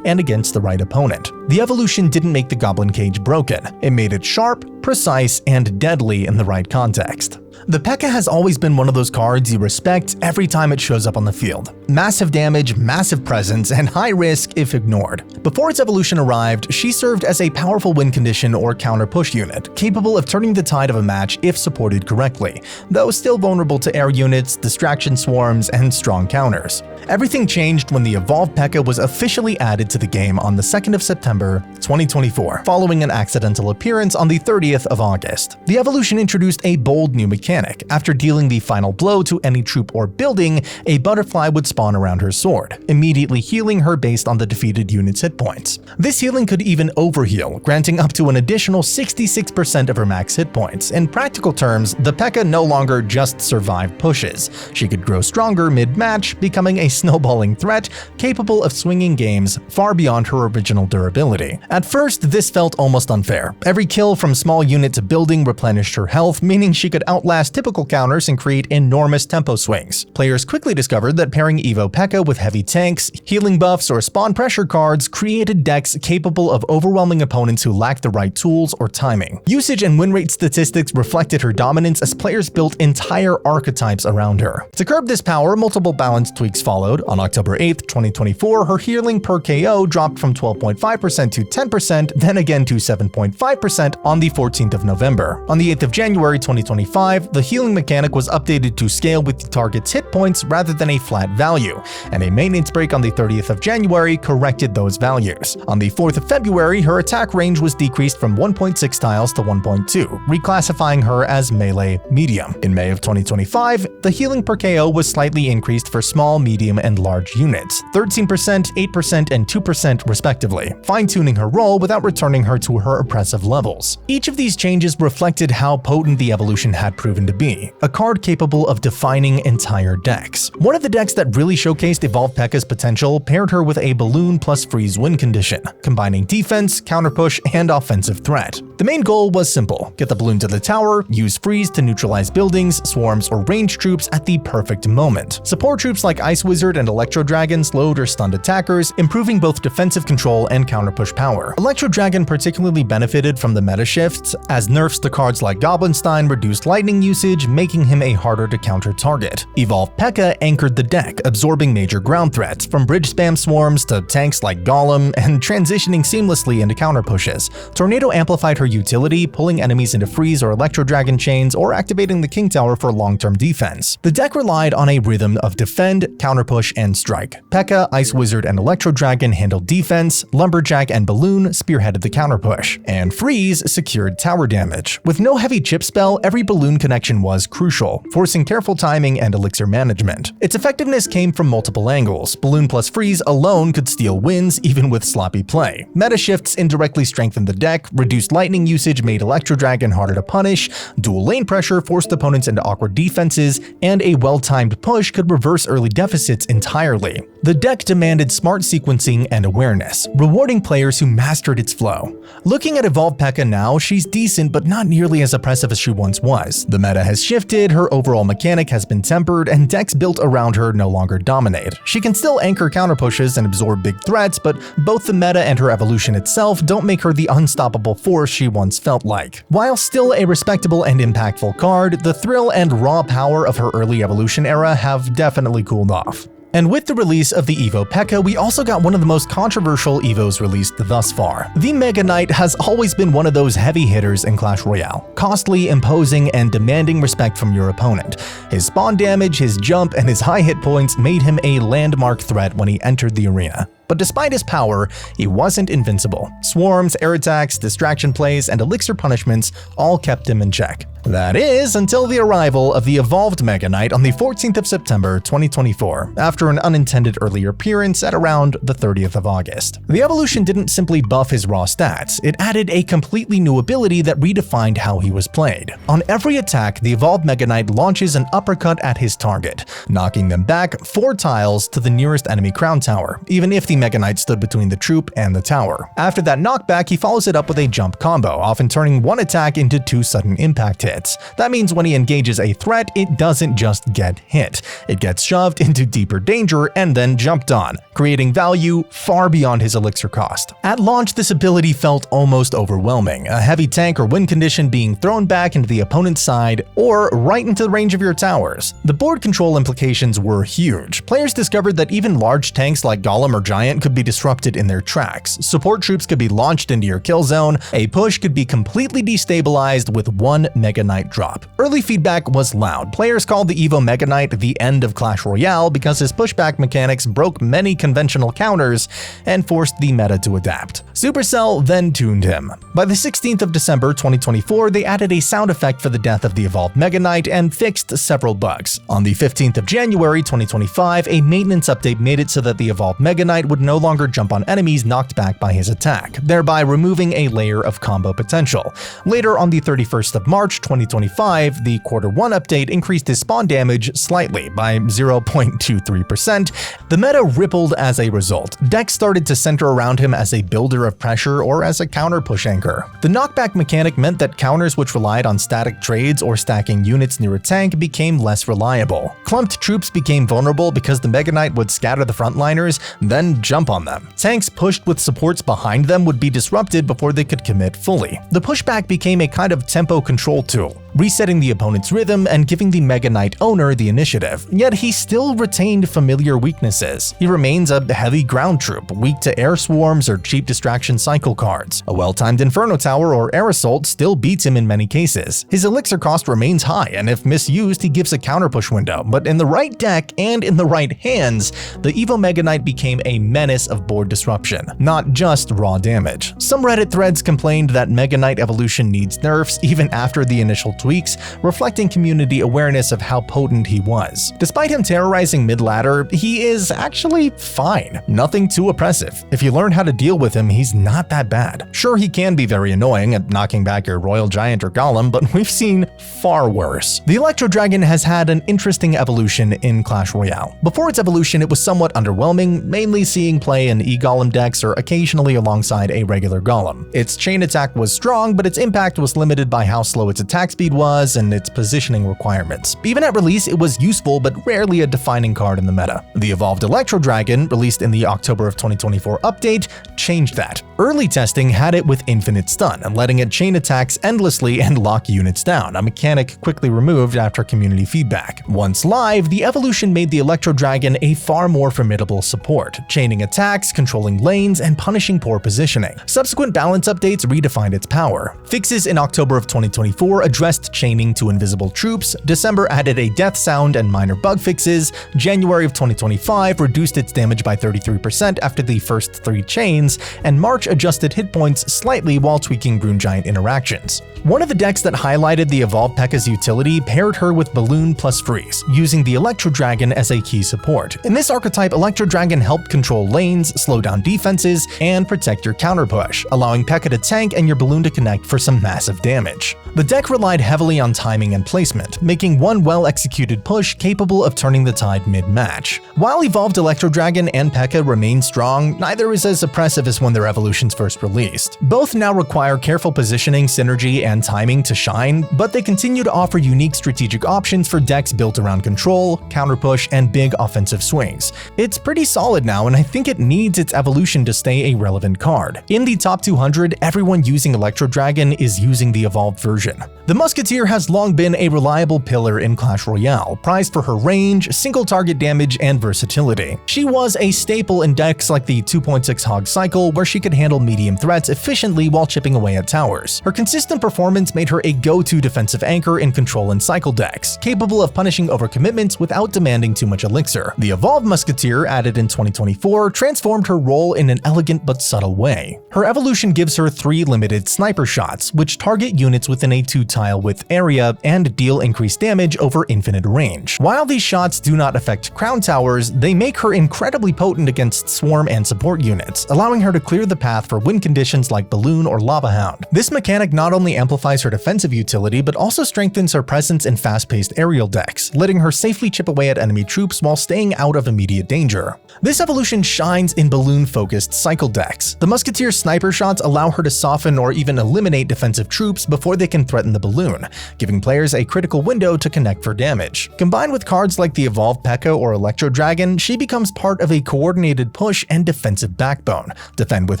and against the right opponent. The evolution didn't make the Goblin Cage broken. It made it sharp, precise, and deadly in the right context. The PEKKA has always been one of those cards you respect every time it shows up on the field. Massive damage, massive presence, and high risk if ignored. Before its evolution arrived, she served as a powerful win condition or counter push unit, capable of turning the tide of a match if supported correctly, though still vulnerable to air units, distraction swarms, and strong counters. Everything changed when the evolved PEKKA was officially added to the game on the 2nd of September, 2024, following an accidental appearance on the 30th of August. The evolution introduced a bold new mechanic. After dealing the final blow to any troop or building, a butterfly would spawn around her sword, immediately healing her based on the defeated unit's hit points. This healing could even overheal, granting up to an additional 66% of her max hit points. In practical terms, the PEKKA no longer just survived pushes. She could grow stronger mid-match, becoming a snowballing threat capable of swinging games far beyond her original durability. At first, this felt almost unfair. Every kill from small unit to building replenished her health, meaning she could outlast outlast typical counters and create enormous tempo swings. Players quickly discovered that pairing Evo PEKKA with heavy tanks, healing buffs, or spawn pressure cards created decks capable of overwhelming opponents who lacked the right tools or timing. Usage and win rate statistics reflected her dominance as players built entire archetypes around her. To curb this power, multiple balance tweaks followed. On October 8, 2024, her healing per KO dropped from 12.5% to 10%, then again to 7.5% on the 14th of November. On the 8th of January 2025, the healing mechanic was updated to scale with the target's hit points rather than a flat value, and a maintenance break on the 30th of January corrected those values. On the 4th of February, her attack range was decreased from 1.6 tiles to 1.2, reclassifying her as melee medium. In May of 2025, the healing per KO was slightly increased for small, medium, and large units, 13%, 8%, and 2% respectively, fine-tuning her role without returning her to her oppressive levels. Each of these changes reflected how potent the evolution had proven to be, a card capable of defining entire decks. One of the decks that really showcased Evolved PEKKA's potential paired her with a balloon plus freeze win condition, combining defense, counter push, and offensive threat. The main goal was simple: get the balloon to the tower, use freeze to neutralize buildings, swarms, or ranged troops at the perfect moment. Support troops like Ice Wizard and Electro Dragon slowed or stunned attackers, improving both defensive control and counter push power. Electro Dragon particularly benefited from the meta shifts, as nerfs to cards like Goblin Stein reduced lightning usage, making him a harder to counter target. Evolved PEKKA anchored the deck, absorbing major ground threats, from bridge spam swarms to tanks like Golem, and transitioning seamlessly into counter pushes. Tornado amplified her utility, pulling enemies into freeze or Electro Dragon chains, or activating the King Tower for long-term defense. The deck relied on a rhythm of defend, counter push, and strike. PEKKA, Ice Wizard, and Electro Dragon handled defense, Lumberjack and Balloon spearheaded the counter push, and freeze secured tower damage. With no heavy chip spell, every balloon connection was crucial, forcing careful timing and elixir management. Its effectiveness came from multiple angles. Balloon plus freeze alone could steal wins, even with sloppy play. Meta shifts indirectly strengthened the deck, reduced lightning usage made Electro Dragon harder to punish, dual lane pressure forced opponents into awkward defenses, and a well-timed push could reverse early deficits entirely. The deck demanded smart sequencing and awareness, rewarding players who mastered its flow. Looking at Evolved PEKKA now, she's decent but not nearly as oppressive as she once was. The meta has shifted, her overall mechanic has been tempered, and decks built around her no longer dominate. She can still anchor counter pushes and absorb big threats, but both the meta and her evolution itself don't make her the unstoppable force she once felt like. While still a respectable and impactful card, the thrill and raw power of her early evolution era have definitely cooled off. And with the release of the Evo PEKKA, we also got one of the most controversial Evos released thus far. The Mega Knight has always been one of those heavy hitters in Clash Royale, costly, imposing, and demanding respect from your opponent. His spawn damage, his jump, and his high hit points made him a landmark threat when he entered the arena. But despite his power, he wasn't invincible. Swarms, air attacks, distraction plays, and elixir punishments all kept him in check. That is, until the arrival of the Evolved Mega Knight on the 14th of September 2024, after an unintended earlier appearance at around the 30th of August. The evolution didn't simply buff his raw stats, it added a completely new ability that redefined how he was played. On every attack, the Evolved Mega Knight launches an uppercut at his target, knocking them back 4 tiles to the nearest enemy crown tower, even if the Mega Knight stood between the troop and the tower. After that knockback, he follows it up with a jump combo, often turning one attack into 2 sudden impact hits. That means when he engages a threat, it doesn't just get hit. It gets shoved into deeper danger and then jumped on, creating value far beyond his elixir cost. At launch, this ability felt almost overwhelming, a heavy tank or win condition being thrown back into the opponent's side or right into the range of your towers. The board control implications were huge. Players discovered that even large tanks like Golem or Giant could be disrupted in their tracks. Support troops could be launched into your kill zone. A push could be completely destabilized with one Mega Knight drop. Early feedback was loud. Players called the Evo Mega Knight the end of Clash Royale because his pushback mechanics broke many conventional counters and forced the meta to adapt. Supercell then tuned him. By the 16th of December 2024, they added a sound effect for the death of the Evolved Mega Knight and fixed several bugs. On the 15th of January 2025, a maintenance update made it so that the Evolved Mega Knight would no longer jump on enemies knocked back by his attack, thereby removing a layer of combo potential. Later, on the 31st of March 2025, the Quarter 1 update increased his spawn damage slightly by 0.23%. The meta rippled as a result. Decks started to center around him as a builder of pressure or as a counter push anchor. The knockback mechanic meant that counters which relied on static trades or stacking units near a tank became less reliable. Clumped troops became vulnerable because the Mega Knight would scatter the frontliners, then jump on them. Tanks pushed with supports behind them would be disrupted before they could commit fully. The pushback became a kind of tempo control tool, resetting the opponent's rhythm and giving the Mega Knight owner the initiative. Yet he still retained familiar weaknesses. He remains a heavy ground troop, weak to air swarms or cheap distraction cycle cards. A well-timed Inferno Tower or Air Assault still beats him in many cases. His elixir cost remains high, and if misused, he gives a counter push window, but in the right deck and in the right hands, the Evo Mega Knight became a menace of board disruption, not just raw damage. Some Reddit threads complained that Mega Knight evolution needs nerfs even after the initial tweaks, reflecting community awareness of how potent he was. Despite him terrorizing mid-ladder, he is actually fine. Nothing too oppressive. If you learn how to deal with him, he's not that bad. Sure, he can be very annoying at knocking back your Royal Giant or Golem, but we've seen far worse. The Electro Dragon has had an interesting evolution in Clash Royale. Before its evolution, it was somewhat underwhelming, mainly seeing play in E-Golem decks or occasionally alongside a regular Golem. Its chain attack was strong, but its impact was limited by how slow its attack speed was and its positioning requirements. Even at release, it was useful but rarely a defining card in the meta. The evolved Electro Dragon, released in the October of 2024 update, changed that. Early testing had it with infinite stun, letting it chain attacks endlessly and lock units down, a mechanic quickly removed after community feedback. Once live, the evolution made the Electro Dragon a far more formidable support, chaining attacks, controlling lanes, and punishing poor positioning. Subsequent balance updates redefined its power. Fixes in October of 2024 addressed chaining to invisible troops, December added a death sound and minor bug fixes, January of 2025 reduced its damage by 33% after the first 3 chains, and March adjusted hit points slightly while tweaking Goblin Giant interactions. One of the decks that highlighted the evolved PEKKA's utility paired her with Balloon plus Freeze, using the Electro Dragon as a key support. In this archetype, Electro Dragon helped control lanes, slow down defenses, and protect your counter push, allowing PEKKA to tank and your Balloon to connect for some massive damage. The deck relied heavily on timing and placement, making one well-executed push capable of turning the tide mid-match. While evolved Electro Dragon and PEKKA remain strong, neither is as oppressive as when their evolutions first released. Both now require careful positioning, synergy, and timing to shine, but they continue to offer unique strategic options for decks built around control, counter push, and big offensive swings. It's pretty solid now, and I think it needs its evolution to stay a relevant card. In the top 200, everyone using Electro Dragon is using the evolved version. The Musketeer has long been a reliable pillar in Clash Royale, prized for her range, single target damage, and versatility. She was a staple in decks like the 2.6 Hogs cycle, where she could handle medium threats efficiently while chipping away at towers. Her consistent performance made her a go-to defensive anchor in control and cycle decks, capable of punishing overcommitments without demanding too much elixir. The evolved Musketeer, added in 2024, transformed her role in an elegant but subtle way. Her evolution gives her 3 limited sniper shots, which target units within a 2-tile width area and deal increased damage over infinite range. While these shots do not affect crown towers, they make her incredibly potent against swarm and support units, allowing her to clear the path for win conditions like Balloon or Lava Hound. This mechanic not only amplifies her defensive utility, but also strengthens her presence in fast-paced aerial decks, letting her safely chip away at enemy troops while staying out of immediate danger. This evolution shines in balloon-focused cycle decks. The Musketeer's sniper shots allow her to soften or even eliminate defensive troops before they can threaten the balloon, giving players a critical window to connect for damage. Combined with cards like the evolved PEKKA or Electro Dragon, she becomes part of a coordinated push and defensive backbone. Defend with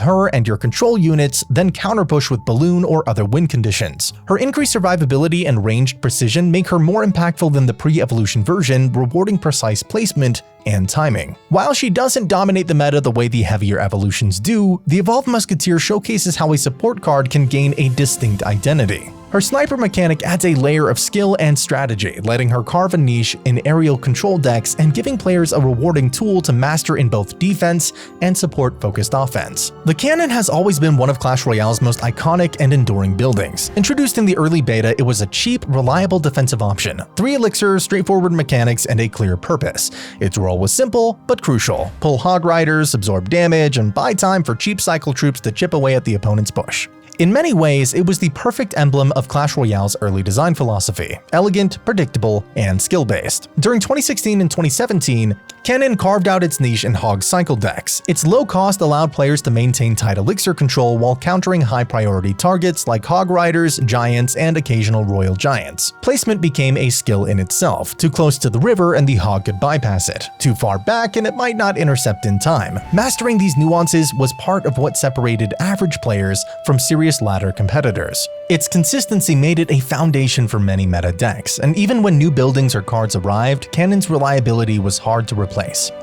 her and your control units, then counterpush with Balloon or other win conditions. Her increased survivability and ranged precision make her more impactful than the pre-evolution version, rewarding precise placement and timing. While she doesn't dominate the meta the way the heavier evolutions do, the evolved Musketeer showcases how a support card can gain a distinct identity. Her sniper mechanic adds a layer of skill and strategy, letting her carve a niche in aerial control decks and giving players a rewarding tool to master in both defense and support-focused offense. The cannon has always been one of Clash Royale's most iconic and enduring buildings. Introduced in the early beta, it was a cheap, reliable defensive option. 3 elixirs, straightforward mechanics, and a clear purpose. Its role was simple, but crucial. Pull Hog Riders, absorb damage, and buy time for cheap cycle troops to chip away at the opponent's push. In many ways, it was the perfect emblem of Clash Royale's early design philosophy: elegant, predictable, and skill-based. During 2016 and 2017, Cannon carved out its niche in Hogs cycle decks. Its low cost allowed players to maintain tight elixir control while countering high-priority targets like Hog Riders, Giants, and occasional Royal Giants. Placement became a skill in itself. Too close to the river and the Hog could bypass it. Too far back and it might not intercept in time. Mastering these nuances was part of what separated average players from serious ladder competitors. Its consistency made it a foundation for many meta decks, and even when new buildings or cards arrived, Cannon's reliability was hard to replace.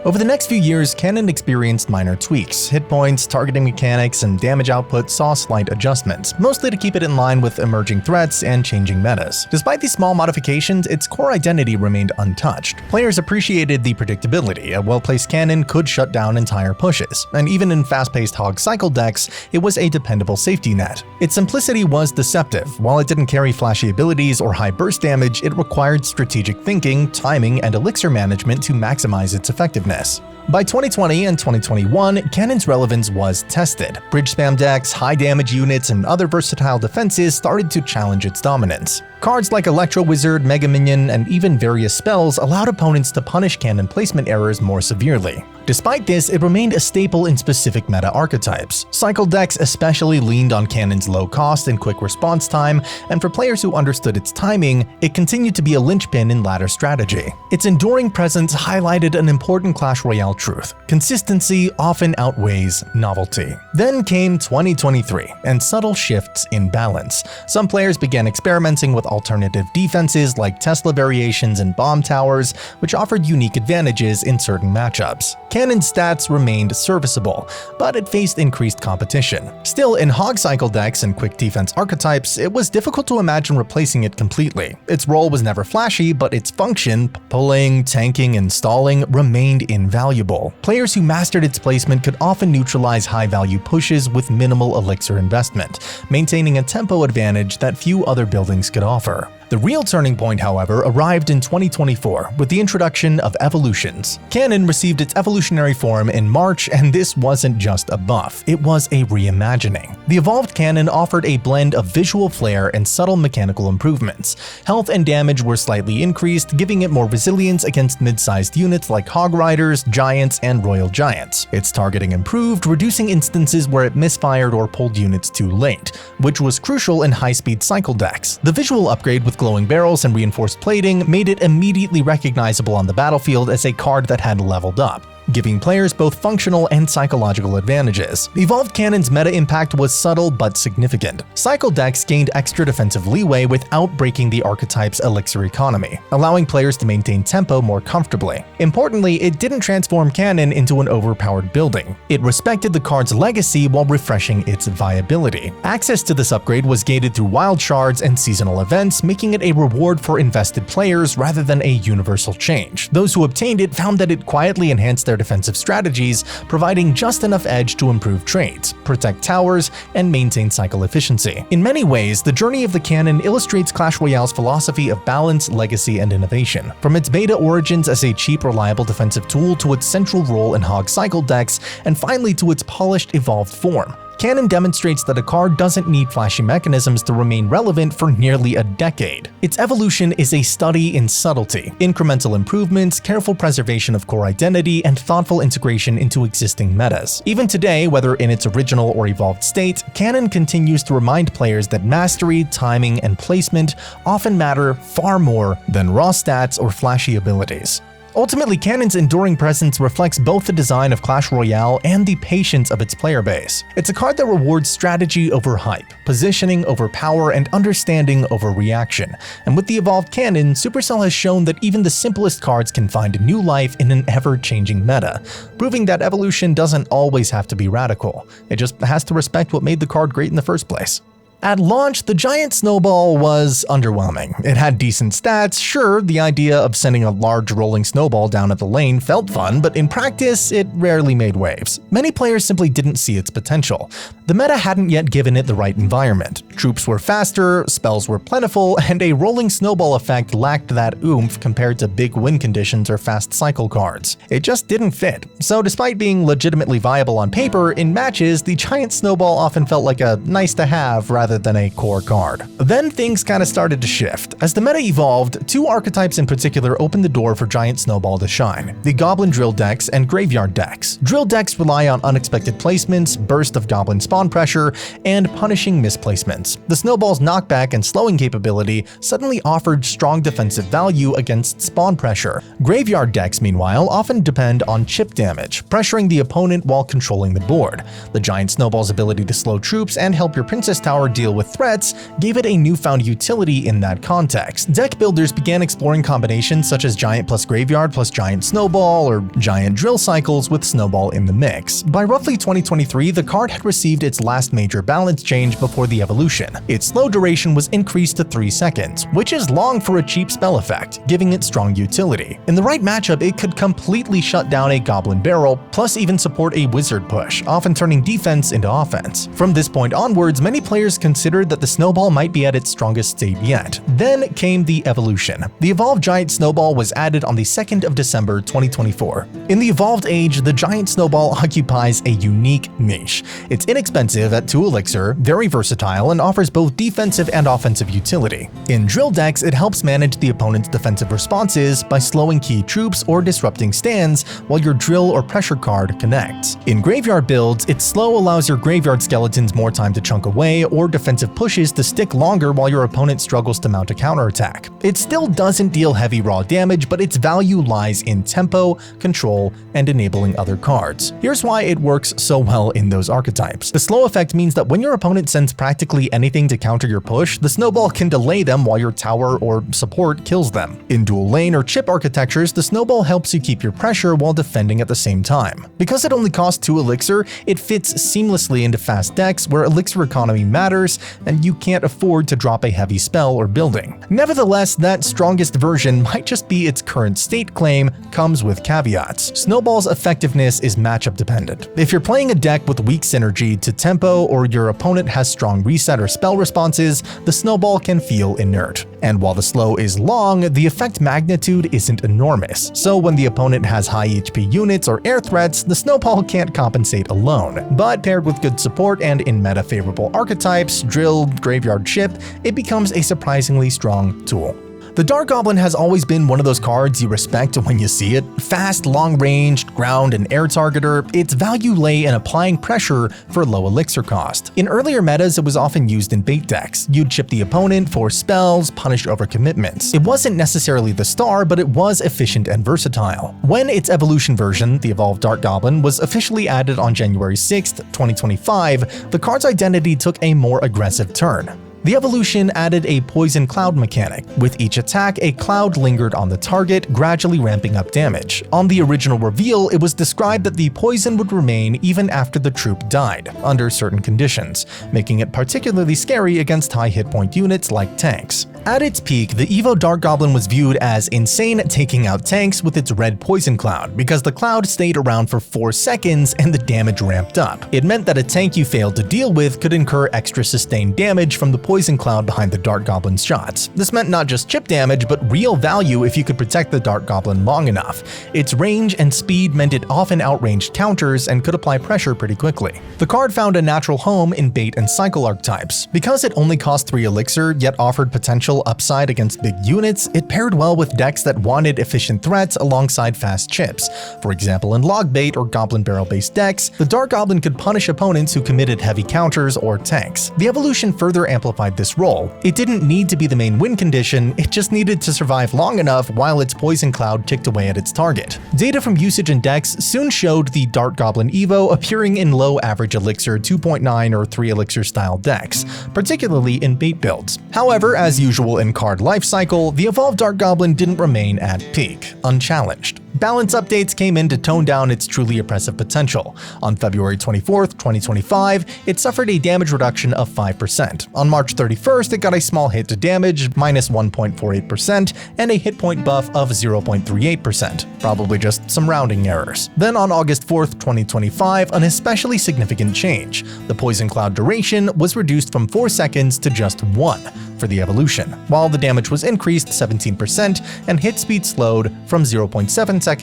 Over the next few years, Cannon experienced minor tweaks. Hit points, targeting mechanics, and damage output saw slight adjustments, mostly to keep it in line with emerging threats and changing metas. Despite these small modifications, its core identity remained untouched. Players appreciated the predictability. A well-placed Cannon could shut down entire pushes, and even in fast-paced Hog cycle decks, it was a dependable safety net. Its simplicity was deceptive. While it didn't carry flashy abilities or high burst damage, it required strategic thinking, timing, and elixir management to maximize its effectiveness. By 2020 and 2021, Cannon's relevance was tested. Bridge spam decks, high damage units, and other versatile defenses started to challenge its dominance. Cards like Electro Wizard, Mega Minion, and even various spells allowed opponents to punish Cannon placement errors more severely. Despite this, it remained a staple in specific meta archetypes. Cycle decks especially leaned on Cannon's low cost and quick response time, and for players who understood its timing, it continued to be a linchpin in ladder strategy. Its enduring presence highlighted an important Clash Royale truth: consistency often outweighs novelty. Then came 2023, and subtle shifts in balance. Some players began experimenting with alternative defenses like Tesla variations and bomb towers, which offered unique advantages in certain matchups. Cannon's stats remained serviceable, but it faced increased competition. Still, in Hog cycle decks and quick defense archetypes, it was difficult to imagine replacing it completely. Its role was never flashy, but its function, pulling, tanking, and stalling, remained invaluable. Players who mastered its placement could often neutralize high-value pushes with minimal elixir investment, maintaining a tempo advantage that few other buildings could offer. The real turning point, however, arrived in 2024 with the introduction of evolutions. Cannon received its evolutionary form in March, and this wasn't just a buff, it was a reimagining. The evolved Cannon offered a blend of visual flair and subtle mechanical improvements. Health and damage were slightly increased, giving it more resilience against mid-sized units like Hog Riders, Giants, and Royal Giants. Its targeting improved, reducing instances where it misfired or pulled units too late, which was crucial in high-speed cycle decks. The visual upgrade with glowing barrels and reinforced plating made it immediately recognizable on the battlefield as a card that had leveled up, giving players both functional and psychological advantages. Evolved Cannon's meta impact was subtle but significant. Cycle decks gained extra defensive leeway without breaking the archetype's elixir economy, allowing players to maintain tempo more comfortably. Importantly, it didn't transform Cannon into an overpowered building. It respected the card's legacy while refreshing its viability. Access to this upgrade was gated through wild shards and seasonal events, making it a reward for invested players rather than a universal change. Those who obtained it found that it quietly enhanced their defensive strategies, providing just enough edge to improve trades, protect towers, and maintain cycle efficiency. In many ways, the journey of the Cannon illustrates Clash Royale's philosophy of balance, legacy, and innovation. From its beta origins as a cheap, reliable defensive tool to its central role in Hog cycle decks, and finally to its polished, evolved form, Cannon demonstrates that a card doesn't need flashy mechanisms to remain relevant for nearly a decade. Its evolution is a study in subtlety, incremental improvements, careful preservation of core identity, and thoughtful integration into existing metas. Even today, whether in its original or evolved state, Cannon continues to remind players that mastery, timing, and placement often matter far more than raw stats or flashy abilities. Ultimately, Cannon's enduring presence reflects both the design of Clash Royale and the patience of its player base. It's a card that rewards strategy over hype, positioning over power, and understanding over reaction. And with the evolved Cannon, Supercell has shown that even the simplest cards can find new life in an ever-changing meta, proving that evolution doesn't always have to be radical. It just has to respect what made the card great in the first place. At launch, the Giant Snowball was underwhelming. It had decent stats. Sure, the idea of sending a large rolling snowball down at the lane felt fun, but in practice, it rarely made waves. Many players simply didn't see its potential. The meta hadn't yet given it the right environment. Troops were faster, spells were plentiful, and a rolling snowball effect lacked that oomph compared to big win conditions or fast cycle cards. It just didn't fit. So despite being legitimately viable on paper, in matches, the Giant Snowball often felt like a nice-to-have rather than a core card. Then things kinda started to shift. As the meta evolved, two archetypes in particular opened the door for Giant Snowball to shine: the Goblin Drill decks and Graveyard decks. Drill decks rely on unexpected placements, burst of Goblin spawn pressure, and punishing misplacements. The Snowball's knockback and slowing capability suddenly offered strong defensive value against spawn pressure. Graveyard decks, meanwhile, often depend on chip damage, pressuring the opponent while controlling the board. The Giant Snowball's ability to slow troops and help your Princess Tower deal with threats gave it a newfound utility in that context. Deck builders began exploring combinations such as Giant plus Graveyard plus Giant Snowball or Giant Drill cycles with Snowball in the mix. By roughly 2023, the card had received its last major balance change before the evolution. Its slow duration was increased to 3 seconds, which is long for a cheap spell effect, giving it strong utility. In the right matchup, it could completely shut down a Goblin Barrel, plus even support a Wizard push, often turning defense into offense. From this point onwards, many players considered that the Snowball might be at its strongest state yet. Then came the evolution. The evolved Giant Snowball was added on the 2nd of December 2024. In the evolved age, the Giant Snowball occupies a unique niche. It's inexpensive at 2 elixir, very versatile, and offers both defensive and offensive utility. In drill decks, it helps manage the opponent's defensive responses by slowing key troops or disrupting stands while your drill or pressure card connects. In graveyard builds, its slow allows your graveyard skeletons more time to chunk away or defensive pushes to stick longer while your opponent struggles to mount a counterattack. It still doesn't deal heavy raw damage, but its value lies in tempo, control, and enabling other cards. Here's why it works so well in those archetypes. The slow effect means that when your opponent sends practically anything to counter your push, the Snowball can delay them while your tower or support kills them. In dual lane or chip architectures, the Snowball helps you keep your pressure while defending at the same time. Because it only costs 2 elixir, it fits seamlessly into fast decks where elixir economy matters and you can't afford to drop a heavy spell or building. Nevertheless, that strongest version might just be its current state claim, comes with caveats. Snowball's effectiveness is matchup dependent. If you're playing a deck with weak synergy to tempo or your opponent has strong reset or spell responses, the Snowball can feel inert. And while the slow is long, the effect magnitude isn't enormous. So when the opponent has high HP units or air threats, the Snowball can't compensate alone. But paired with good support and in meta favorable archetypes, drill, graveyard, chip, it becomes a surprisingly strong tool. The Dark Goblin has always been one of those cards you respect when you see it. Fast, long-ranged, ground, and air targeter, its value lay in applying pressure for low elixir cost. In earlier metas, it was often used in bait decks. You'd chip the opponent for spells, punish overcommitments. It wasn't necessarily the star, but it was efficient and versatile. When its evolution version, the Evolved Dark Goblin, was officially added on January 6th, 2025, the card's identity took a more aggressive turn. The evolution added a poison cloud mechanic. With each attack, a cloud lingered on the target, gradually ramping up damage. On the original reveal, it was described that the poison would remain even after the troop died, under certain conditions, making it particularly scary against high hit point units like tanks. At its peak, the Evo Dark Goblin was viewed as insane, taking out tanks with its red poison cloud, because the cloud stayed around for 4 seconds and the damage ramped up. It meant that a tank you failed to deal with could incur extra sustained damage from the poison cloud behind the Dark Goblin's shots. This meant not just chip damage, but real value if you could protect the Dark Goblin long enough. Its range and speed meant it often outranged counters and could apply pressure pretty quickly. The card found a natural home in bait and cycle archetypes. Because it only cost 3 elixir, yet offered potential upside against big units, it paired well with decks that wanted efficient threats alongside fast chips. For example, in log bait or Goblin Barrel based decks, the Dark Goblin could punish opponents who committed heavy counters or tanks. The evolution further amplified this role. It didn't need to be the main win condition, it just needed to survive long enough while its poison cloud ticked away at its target. Data from usage and decks soon showed the Dark Goblin Evo appearing in low average elixir 2.9 or 3 elixir style decks, particularly in bait builds. However, as usual in card lifecycle, the Evolved Dark Goblin didn't remain at peak, unchallenged. balance updates came in to tone down its truly oppressive potential. On February 24th, 2025, it suffered a damage reduction of 5%. On March 31st, it got a small hit to damage, minus 1.48%, and a hit point buff of 0.38%, probably just some rounding errors. Then on August 4th, 2025, an especially significant change. The poison cloud duration was reduced from 4 seconds to just 1 for the evolution, while the damage was increased 17% and hit speed slowed from 0.7 seconds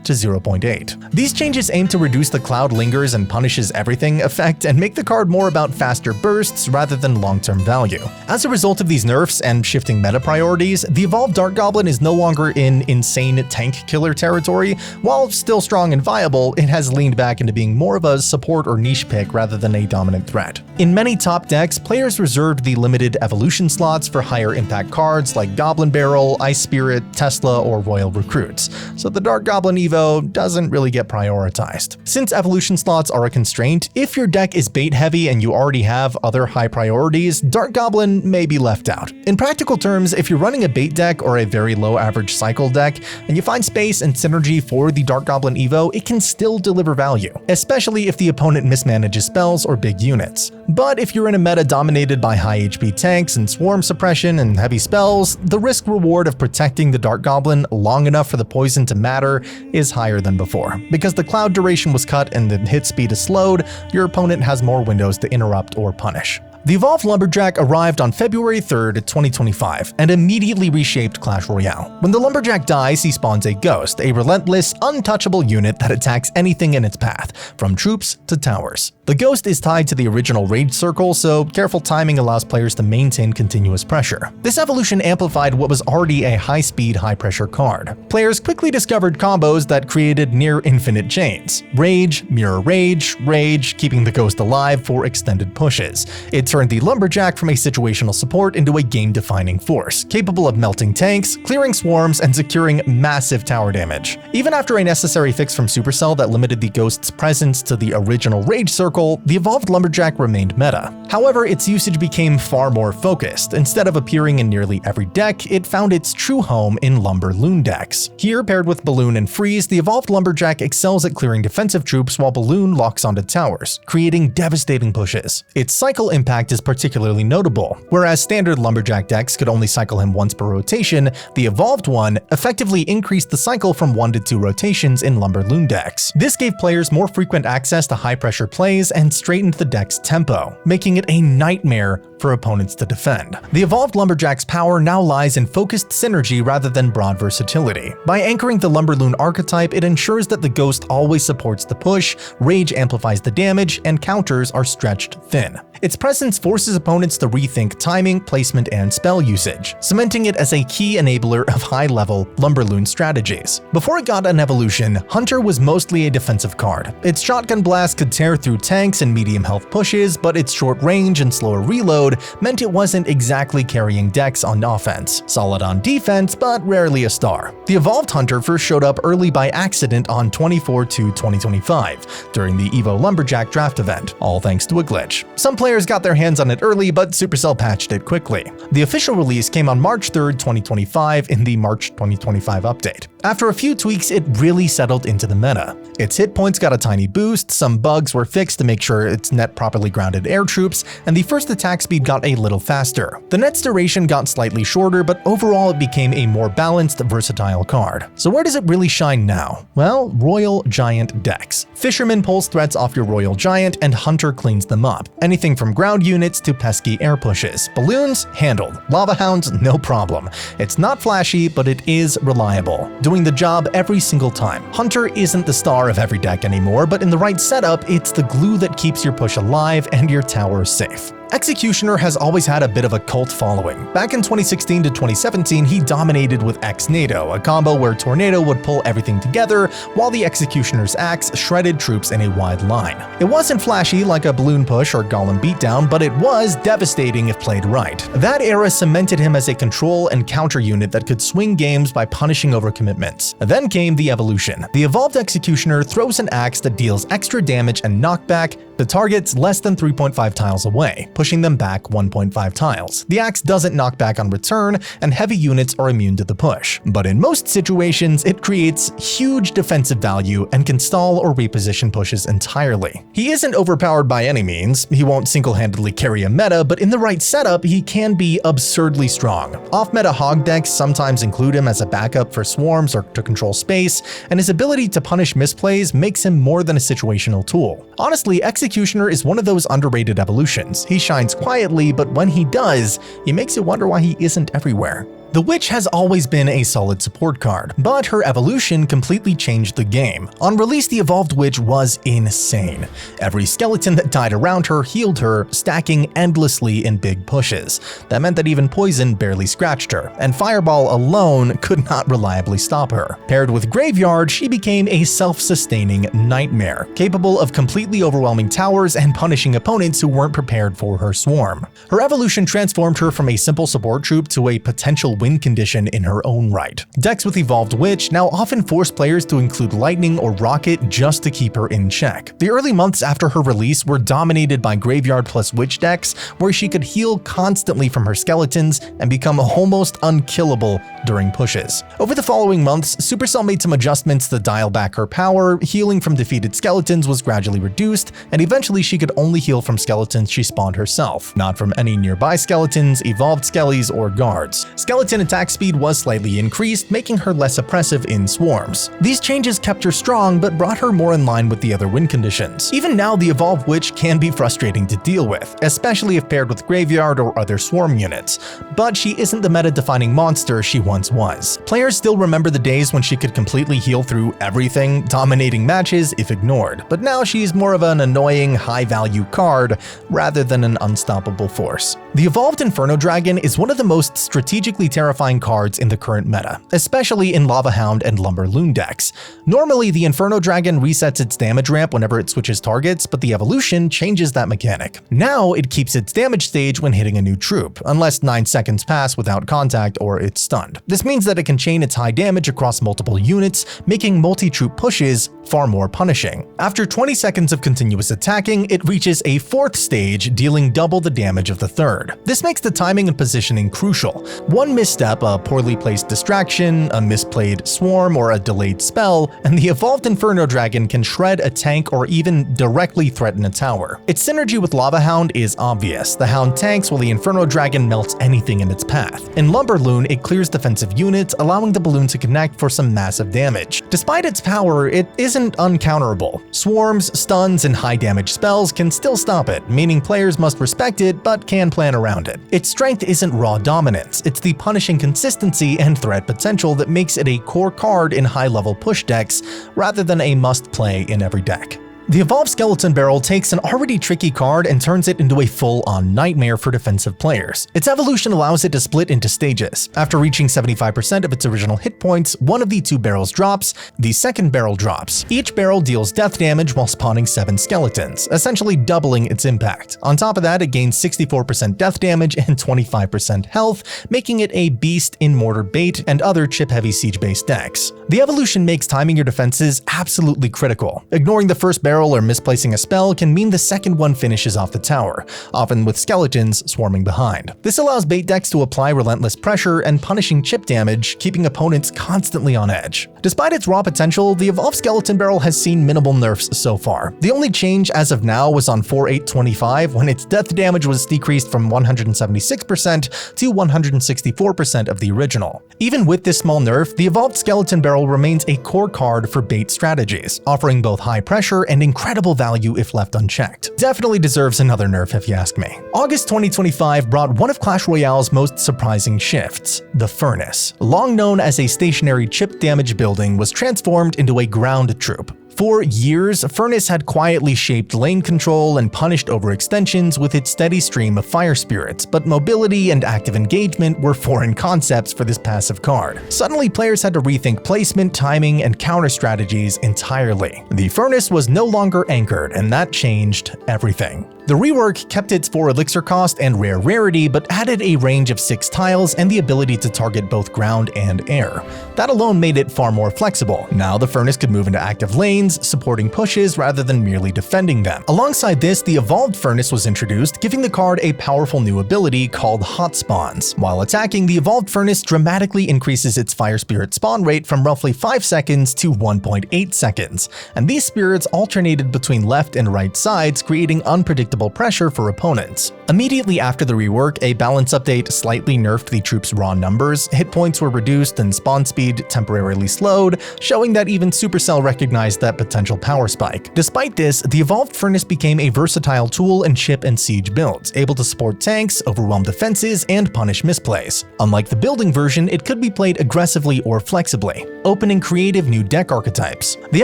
to 0.8. These changes aim to reduce the cloud lingers and punishes everything effect and make the card more about faster bursts rather than long-term value. As a result of these nerfs and shifting meta priorities, the evolved Dark Goblin is no longer in insane tank killer territory. While still strong and viable, it has leaned back into being more of a support or niche pick rather than a dominant threat. In many top decks, players reserved the limited evolution slots for higher impact cards like Goblin Barrel, Ice Spirit, Tesla, or Royal Recruits, so the Dark Goblin Evo doesn't really get prioritized. Since evolution slots are a constraint, if your deck is bait heavy and you already have other high priorities, Dark Goblin may be left out. In practical terms, if you're running a bait deck or a very low average cycle deck, and you find space and synergy for the Dark Goblin Evo, it can still deliver value, especially if the opponent mismanages spells or big units. But if you're in a meta dominated by high HP tanks and swarm suppression and heavy spells, the risk-reward of protecting the Dark Goblin long enough for the poison to matter is higher than before. Because the cloud duration was cut and the hit speed is slowed, your opponent has more windows to interrupt or punish. The evolved Lumberjack arrived on February 3rd, 2025, and immediately reshaped Clash Royale. When the Lumberjack dies, he spawns a ghost, a relentless, untouchable unit that attacks anything in its path, from troops to towers. The ghost is tied to the original Rage Circle, so careful timing allows players to maintain continuous pressure. This evolution amplified what was already a high-speed, high-pressure card. Players quickly discovered combos that created near-infinite chains. Rage, Mirror Rage, Rage, keeping the ghost alive for extended pushes. It turned the Lumberjack from a situational support into a game-defining force, capable of melting tanks, clearing swarms, and securing massive tower damage. Even after a necessary fix from Supercell that limited the ghost's presence to the original Rage Circle, the evolved Lumberjack remained meta. However, its usage became far more focused. Instead of appearing in nearly every deck, it found its true home in Lumberloon decks. Here, paired with Balloon and Freeze, the evolved Lumberjack excels at clearing defensive troops while Balloon locks onto towers, creating devastating pushes. Its cycle impact is particularly notable. Whereas standard Lumberjack decks could only cycle him once per rotation, the evolved one effectively increased the cycle from 1 to 2 rotations in Lumberloon decks. This gave players more frequent access to high-pressure plays and straightened the deck's tempo, making it a nightmare for opponents to defend. The evolved Lumberjack's power now lies in focused synergy rather than broad versatility. By anchoring the Lumberloon archetype, it ensures that the ghost always supports the push, Rage amplifies the damage, and counters are stretched thin. Its presence forces opponents to rethink timing, placement, and spell usage, cementing it as a key enabler of high-level Lumberloon strategies. Before it got an evolution, Hunter was mostly a defensive card. Its shotgun blast could tear through tanks and medium health pushes, but its short range and slower reload meant it wasn't exactly carrying decks on offense. Solid on defense, but rarely a star. The evolved Hunter first showed up early by accident on 24/2/2025 during the EVO Lumberjack draft event, all thanks to a glitch. Some players got their hands on it early, but Supercell patched it quickly. The official release came on March 3rd, 2025 in the March 2025 update. After a few tweaks, it really settled into the meta. Its hit points got a tiny boost, some bugs were fixed to make sure its net properly grounded air troops, and the first attack speed got a little faster. The net's duration got slightly shorter, but overall it became a more balanced, versatile card. So where does it really shine now? Well, Royal Giant decks. Fisherman pulls threats off your Royal Giant, and Hunter cleans them up. Anything from ground units to pesky air pushes. Balloons? Handled. Lava Hounds? No problem. It's not flashy, but it is reliable, doing the job every single time. Hunter isn't the star of every deck anymore, but in the right setup, it's the glue that keeps your push alive and your tower safe. Executioner has always had a bit of a cult following. Back in 2016 to 2017, he dominated with X-NATO, a combo where Tornado would pull everything together while the Executioner's axe shredded troops in a wide line. It wasn't flashy like a balloon push or golem beatdown, but it was devastating if played right. That era cemented him as a control and counter unit that could swing games by punishing overcommitments. Then came the evolution. The evolved Executioner throws an axe that deals extra damage and knockback to targets less than 3.5 tiles away, pushing them back 1.5 tiles. The axe doesn't knock back on return, and heavy units are immune to the push. But in most situations, it creates huge defensive value and can stall or reposition pushes entirely. He isn't overpowered by any means, he won't single-handedly carry a meta, but in the right setup, he can be absurdly strong. Off-meta hog decks sometimes include him as a backup for swarms or to control space, and his ability to punish misplays makes him more than a situational tool. Honestly, Executioner is one of those underrated evolutions. He shines quietly, but when he does, he makes you wonder why he isn't everywhere. The Witch has always been a solid support card, but her evolution completely changed the game. On release, the Evolved Witch was insane. Every skeleton that died around her healed her, stacking endlessly in big pushes. That meant that even poison barely scratched her, and Fireball alone could not reliably stop her. Paired with Graveyard, she became a self-sustaining nightmare, capable of completely overwhelming towers and punishing opponents who weren't prepared for her swarm. Her evolution transformed her from a simple support troop to a potential win condition in her own right. Decks with Evolved Witch now often force players to include Lightning or Rocket just to keep her in check. The early months after her release were dominated by Graveyard plus Witch decks, where she could heal constantly from her skeletons and become almost unkillable during pushes. Over the following months, Supercell made some adjustments to dial back her power, healing from defeated skeletons was gradually reduced, and eventually she could only heal from skeletons she spawned herself, not from any nearby skeletons, evolved skellies, or guards. Skeleton attack speed was slightly increased, making her less oppressive in swarms. These changes kept her strong, but brought her more in line with the other win conditions. Even now, the Evolved Witch can be frustrating to deal with, especially if paired with Graveyard or other swarm units, but she isn't the meta-defining monster she once was. Players still remember the days when she could completely heal through everything, dominating matches if ignored, but now she's more of an annoying, high-value card rather than an unstoppable force. The Evolved Inferno Dragon is one of the most strategically terrifying cards in the current meta, especially in Lava Hound and Lumber Loon decks. Normally, the Inferno Dragon resets its damage ramp whenever it switches targets, but the evolution changes that mechanic. Now, it keeps its damage stage when hitting a new troop, unless 9 seconds pass without contact or it's stunned. This means that it can chain its high damage across multiple units, making multi-troop pushes far more punishing. After 20 seconds of continuous attacking, it reaches a 4th stage, dealing double the damage of the 3rd. This makes the timing and positioning crucial. One misstep, a poorly placed distraction, a misplayed swarm, or a delayed spell, and the Evolved Inferno Dragon can shred a tank or even directly threaten a tower. Its synergy with Lava Hound is obvious. The Hound tanks while the Inferno Dragon melts anything in its path. In Lumber Loon, it clears defensive units, allowing the balloon to connect for some massive damage. Despite its power, it isn't uncounterable. Swarms, stuns, and high damage spells can still stop it, meaning players must respect it but can plan around it. Its strength isn't raw dominance, it's the punishing consistency and threat potential that makes it a core card in high-level push decks rather than a must-play in every deck. The Evolved Goblin Barrel takes an already tricky card and turns it into a full-on nightmare for defensive players. Its evolution allows it to split into stages. After reaching 75% of its original hit points, one of the 2 barrels drops, the second barrel drops. Each barrel deals death damage while spawning 7 skeletons, essentially doubling its impact. On top of that, it gains 64% death damage and 25% health, making it a beast in Mortar bait and other chip-heavy siege-based decks. The evolution makes timing your defenses absolutely critical. Ignoring the first barrel or misplacing a spell can mean the second one finishes off the tower, often with skeletons swarming behind. This allows bait decks to apply relentless pressure and punishing chip damage, keeping opponents constantly on edge. Despite its raw potential, the Evolved Goblin Barrel has seen minimal nerfs so far. The only change as of now was on 4.8.25 when its death damage was decreased from 176% to 164% of the original. Even with this small nerf, the Evolved Goblin Barrel remains a core card for bait strategies, offering both high pressure and incredible value if left unchecked. Definitely deserves another nerf if you ask me. August 2025 brought one of Clash Royale's most surprising shifts, the Furnace. Long known as a stationary chip damage building, was transformed into a ground troop. For years, Furnace had quietly shaped lane control and punished overextensions with its steady stream of fire spirits, but mobility and active engagement were foreign concepts for this passive card. Suddenly, players had to rethink placement, timing, and counter strategies entirely. The Furnace was no longer anchored, and that changed everything. The rework kept its 4 elixir cost and rare rarity, but added a range of 6 tiles and the ability to target both ground and air. That alone made it far more flexible. Now the furnace could move into active lanes, supporting pushes rather than merely defending them. Alongside this, the evolved furnace was introduced, giving the card a powerful new ability called Hot Spawns. While attacking, the evolved furnace dramatically increases its fire spirit spawn rate from roughly 5 seconds to 1.8 seconds, and these spirits alternated between left and right sides, creating unpredictable pressure for opponents. Immediately after the rework, a balance update slightly nerfed the troops' raw numbers, hit points were reduced and spawn speed temporarily slowed, showing that even Supercell recognized that potential power spike. Despite this, the evolved furnace became a versatile tool in ship and siege builds, able to support tanks, overwhelm defenses, and punish misplays. Unlike the building version, it could be played aggressively or flexibly, opening creative new deck archetypes. The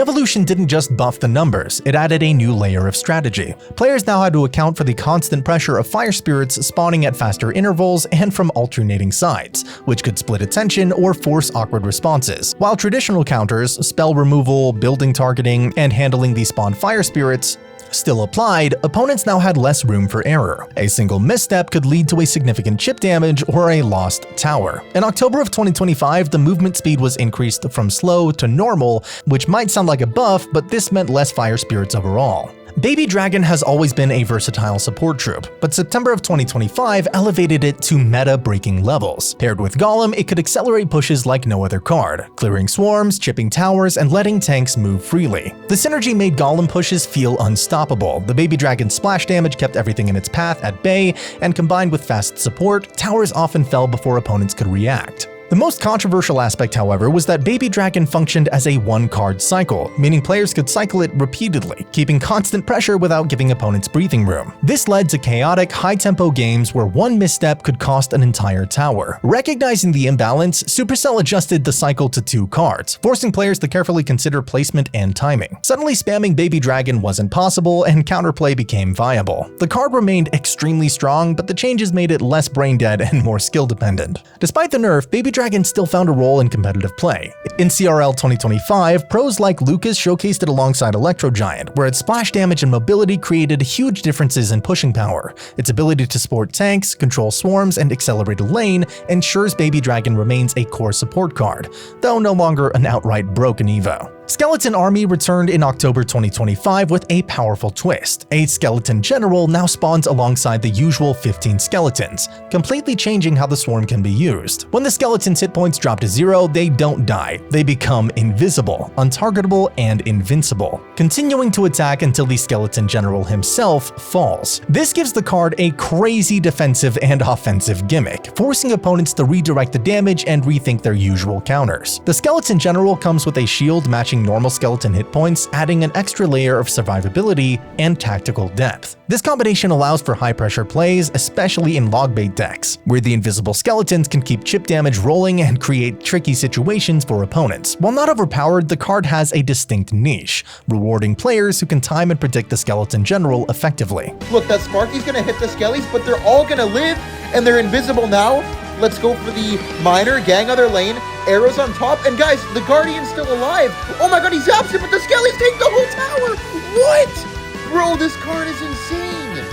evolution didn't just buff the numbers, it added a new layer of strategy. Players now had to account for the constant pressure of fire spirits spawning at faster intervals and from alternating sides, which could split attention or force awkward responses. While traditional counters, spell removal, building targeting, and handling the spawned fire spirits, still applied, opponents now had less room for error. A single misstep could lead to a significant chip damage or a lost tower. In October of 2025, the movement speed was increased from slow to normal, which might sound like a buff, but this meant less fire spirits overall. Baby Dragon has always been a versatile support troop, but September of 2025 elevated it to meta-breaking levels. Paired with Golem, it could accelerate pushes like no other card, clearing swarms, chipping towers, and letting tanks move freely. The synergy made Golem pushes feel unstoppable. The Baby Dragon's splash damage kept everything in its path at bay, and combined with fast support, towers often fell before opponents could react. The most controversial aspect, however, was that Baby Dragon functioned as a one-card cycle, meaning players could cycle it repeatedly, keeping constant pressure without giving opponents breathing room. This led to chaotic, high-tempo games where one misstep could cost an entire tower. Recognizing the imbalance, Supercell adjusted the cycle to 2 cards, forcing players to carefully consider placement and timing. Suddenly, spamming Baby Dragon wasn't possible, and counterplay became viable. The card remained extremely strong, but the changes made it less brain-dead and more skill-dependent. Despite the nerf, Baby Dragon still found a role in competitive play. In CRL 2025, pros like Lucas showcased it alongside Electro Giant, where its splash damage and mobility created huge differences in pushing power. Its ability to support tanks, control swarms, and accelerate a lane ensures Baby Dragon remains a core support card, though no longer an outright broken Evo. Skeleton Army returned in October 2025 with a powerful twist. A Skeleton General now spawns alongside the usual 15 skeletons, completely changing how the swarm can be used. When the skeleton's hit points drop to 0, they don't die. They become invisible, untargetable, and invincible, continuing to attack until the Skeleton General himself falls. This gives the card a crazy defensive and offensive gimmick, forcing opponents to redirect the damage and rethink their usual counters. The Skeleton General comes with a shield matching normal skeleton hit points, adding an extra layer of survivability and tactical depth. This combination allows for high-pressure plays, especially in log-bait decks, where the invisible skeletons can keep chip damage rolling and create tricky situations for opponents. While not overpowered, the card has a distinct niche, rewarding players who can time and predict the Skeleton General effectively. Look, that Sparky's gonna hit the Skellies, but they're all gonna live, and they're invisible now. Let's go for the Miner, gang other lane, arrows on top, and guys, the Guardian's still alive. Oh my god, he zaps it, but the Skellies take the whole tower! What? Bro, this card is insane!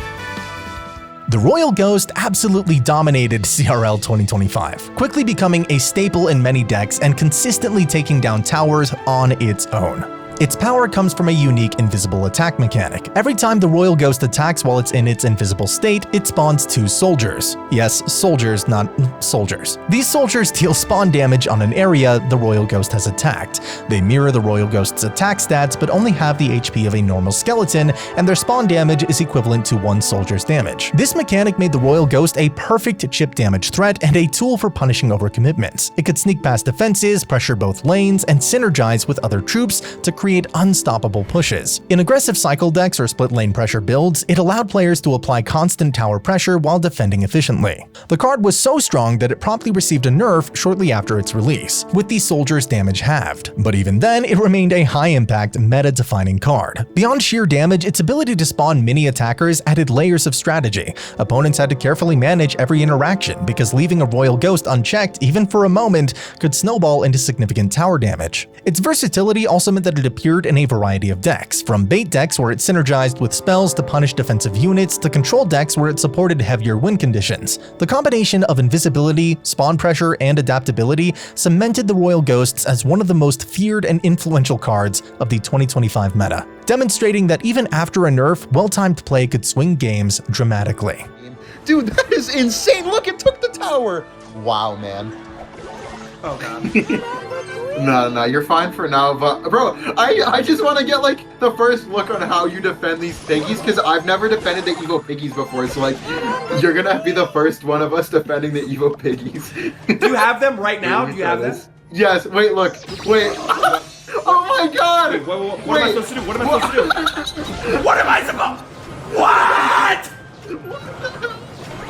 The Royal Ghost absolutely dominated CRL 2025, quickly becoming a staple in many decks and consistently taking down towers on its own. Its power comes from a unique invisible attack mechanic. Every time the Royal Ghost attacks while it's in its invisible state, it spawns 2 soldiers. Yes, soldiers, not soldiers. These soldiers deal spawn damage on an area the Royal Ghost has attacked. They mirror the Royal Ghost's attack stats but only have the HP of a normal skeleton, and their spawn damage is equivalent to 1 soldier's damage. This mechanic made the Royal Ghost a perfect chip damage threat and a tool for punishing overcommitments. It could sneak past defenses, pressure both lanes, and synergize with other troops to create unstoppable pushes. In aggressive cycle decks or split lane pressure builds, it allowed players to apply constant tower pressure while defending efficiently. The card was so strong that it promptly received a nerf shortly after its release, with the soldier's damage halved. But even then, it remained a high-impact, meta-defining card. Beyond sheer damage, its ability to spawn mini attackers added layers of strategy. Opponents had to carefully manage every interaction, because leaving a Royal Ghost unchecked, even for a moment, could snowball into significant tower damage. Its versatility also meant that it appeared in a variety of decks, from bait decks where it synergized with spells to punish defensive units to control decks where it supported heavier win conditions. The combination of invisibility, spawn pressure, and adaptability cemented the Royal Ghosts as one of the most feared and influential cards of the 2025 meta, demonstrating that even after a nerf, well-timed play could swing games dramatically. Dude, that is insane. Look, it took the tower. Wow, man. Oh, God. No, you're fine for now, but bro, I just want to get like the first look on how you defend these piggies, because I've never defended the evil piggies before, so like you're gonna be the first one of us defending the evil piggies. Do you have them right now? Do you have them? Yes. Wait, look. Wait. Oh my God. Wait, what am I supposed to do? What am I supposed to do? What am I supposed? What?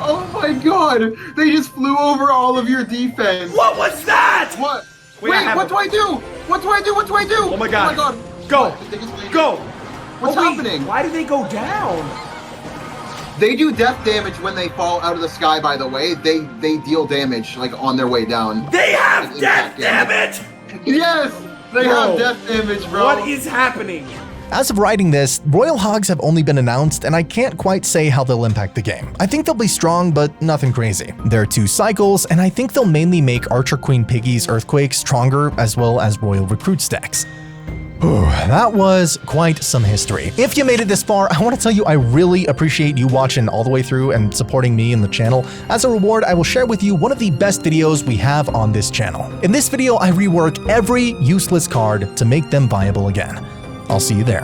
Oh my God. They just flew over all of your defense. What was that? What? Wait, what do I do? What do I do? What do I do? Oh my God. Oh my God. Go. Go. What's happening? Why do they go down? They do death damage when they fall out of the sky, by the way. They deal damage, like, on their way down. They have death damage! Yes! They have death damage, bro. What is happening? As of writing this, Royal Hogs have only been announced, and I can't quite say how they'll impact the game. I think they'll be strong, but nothing crazy. There are 2 cycles, and I think they'll mainly make Archer Queen Piggy's Earthquake stronger, as well as Royal Recruit stacks. That was quite some history. If you made it this far, I want to tell you I really appreciate you watching all the way through and supporting me in the channel. As a reward, I will share with you one of the best videos we have on this channel. In this video, I rework every useless card to make them viable again. I'll see you there.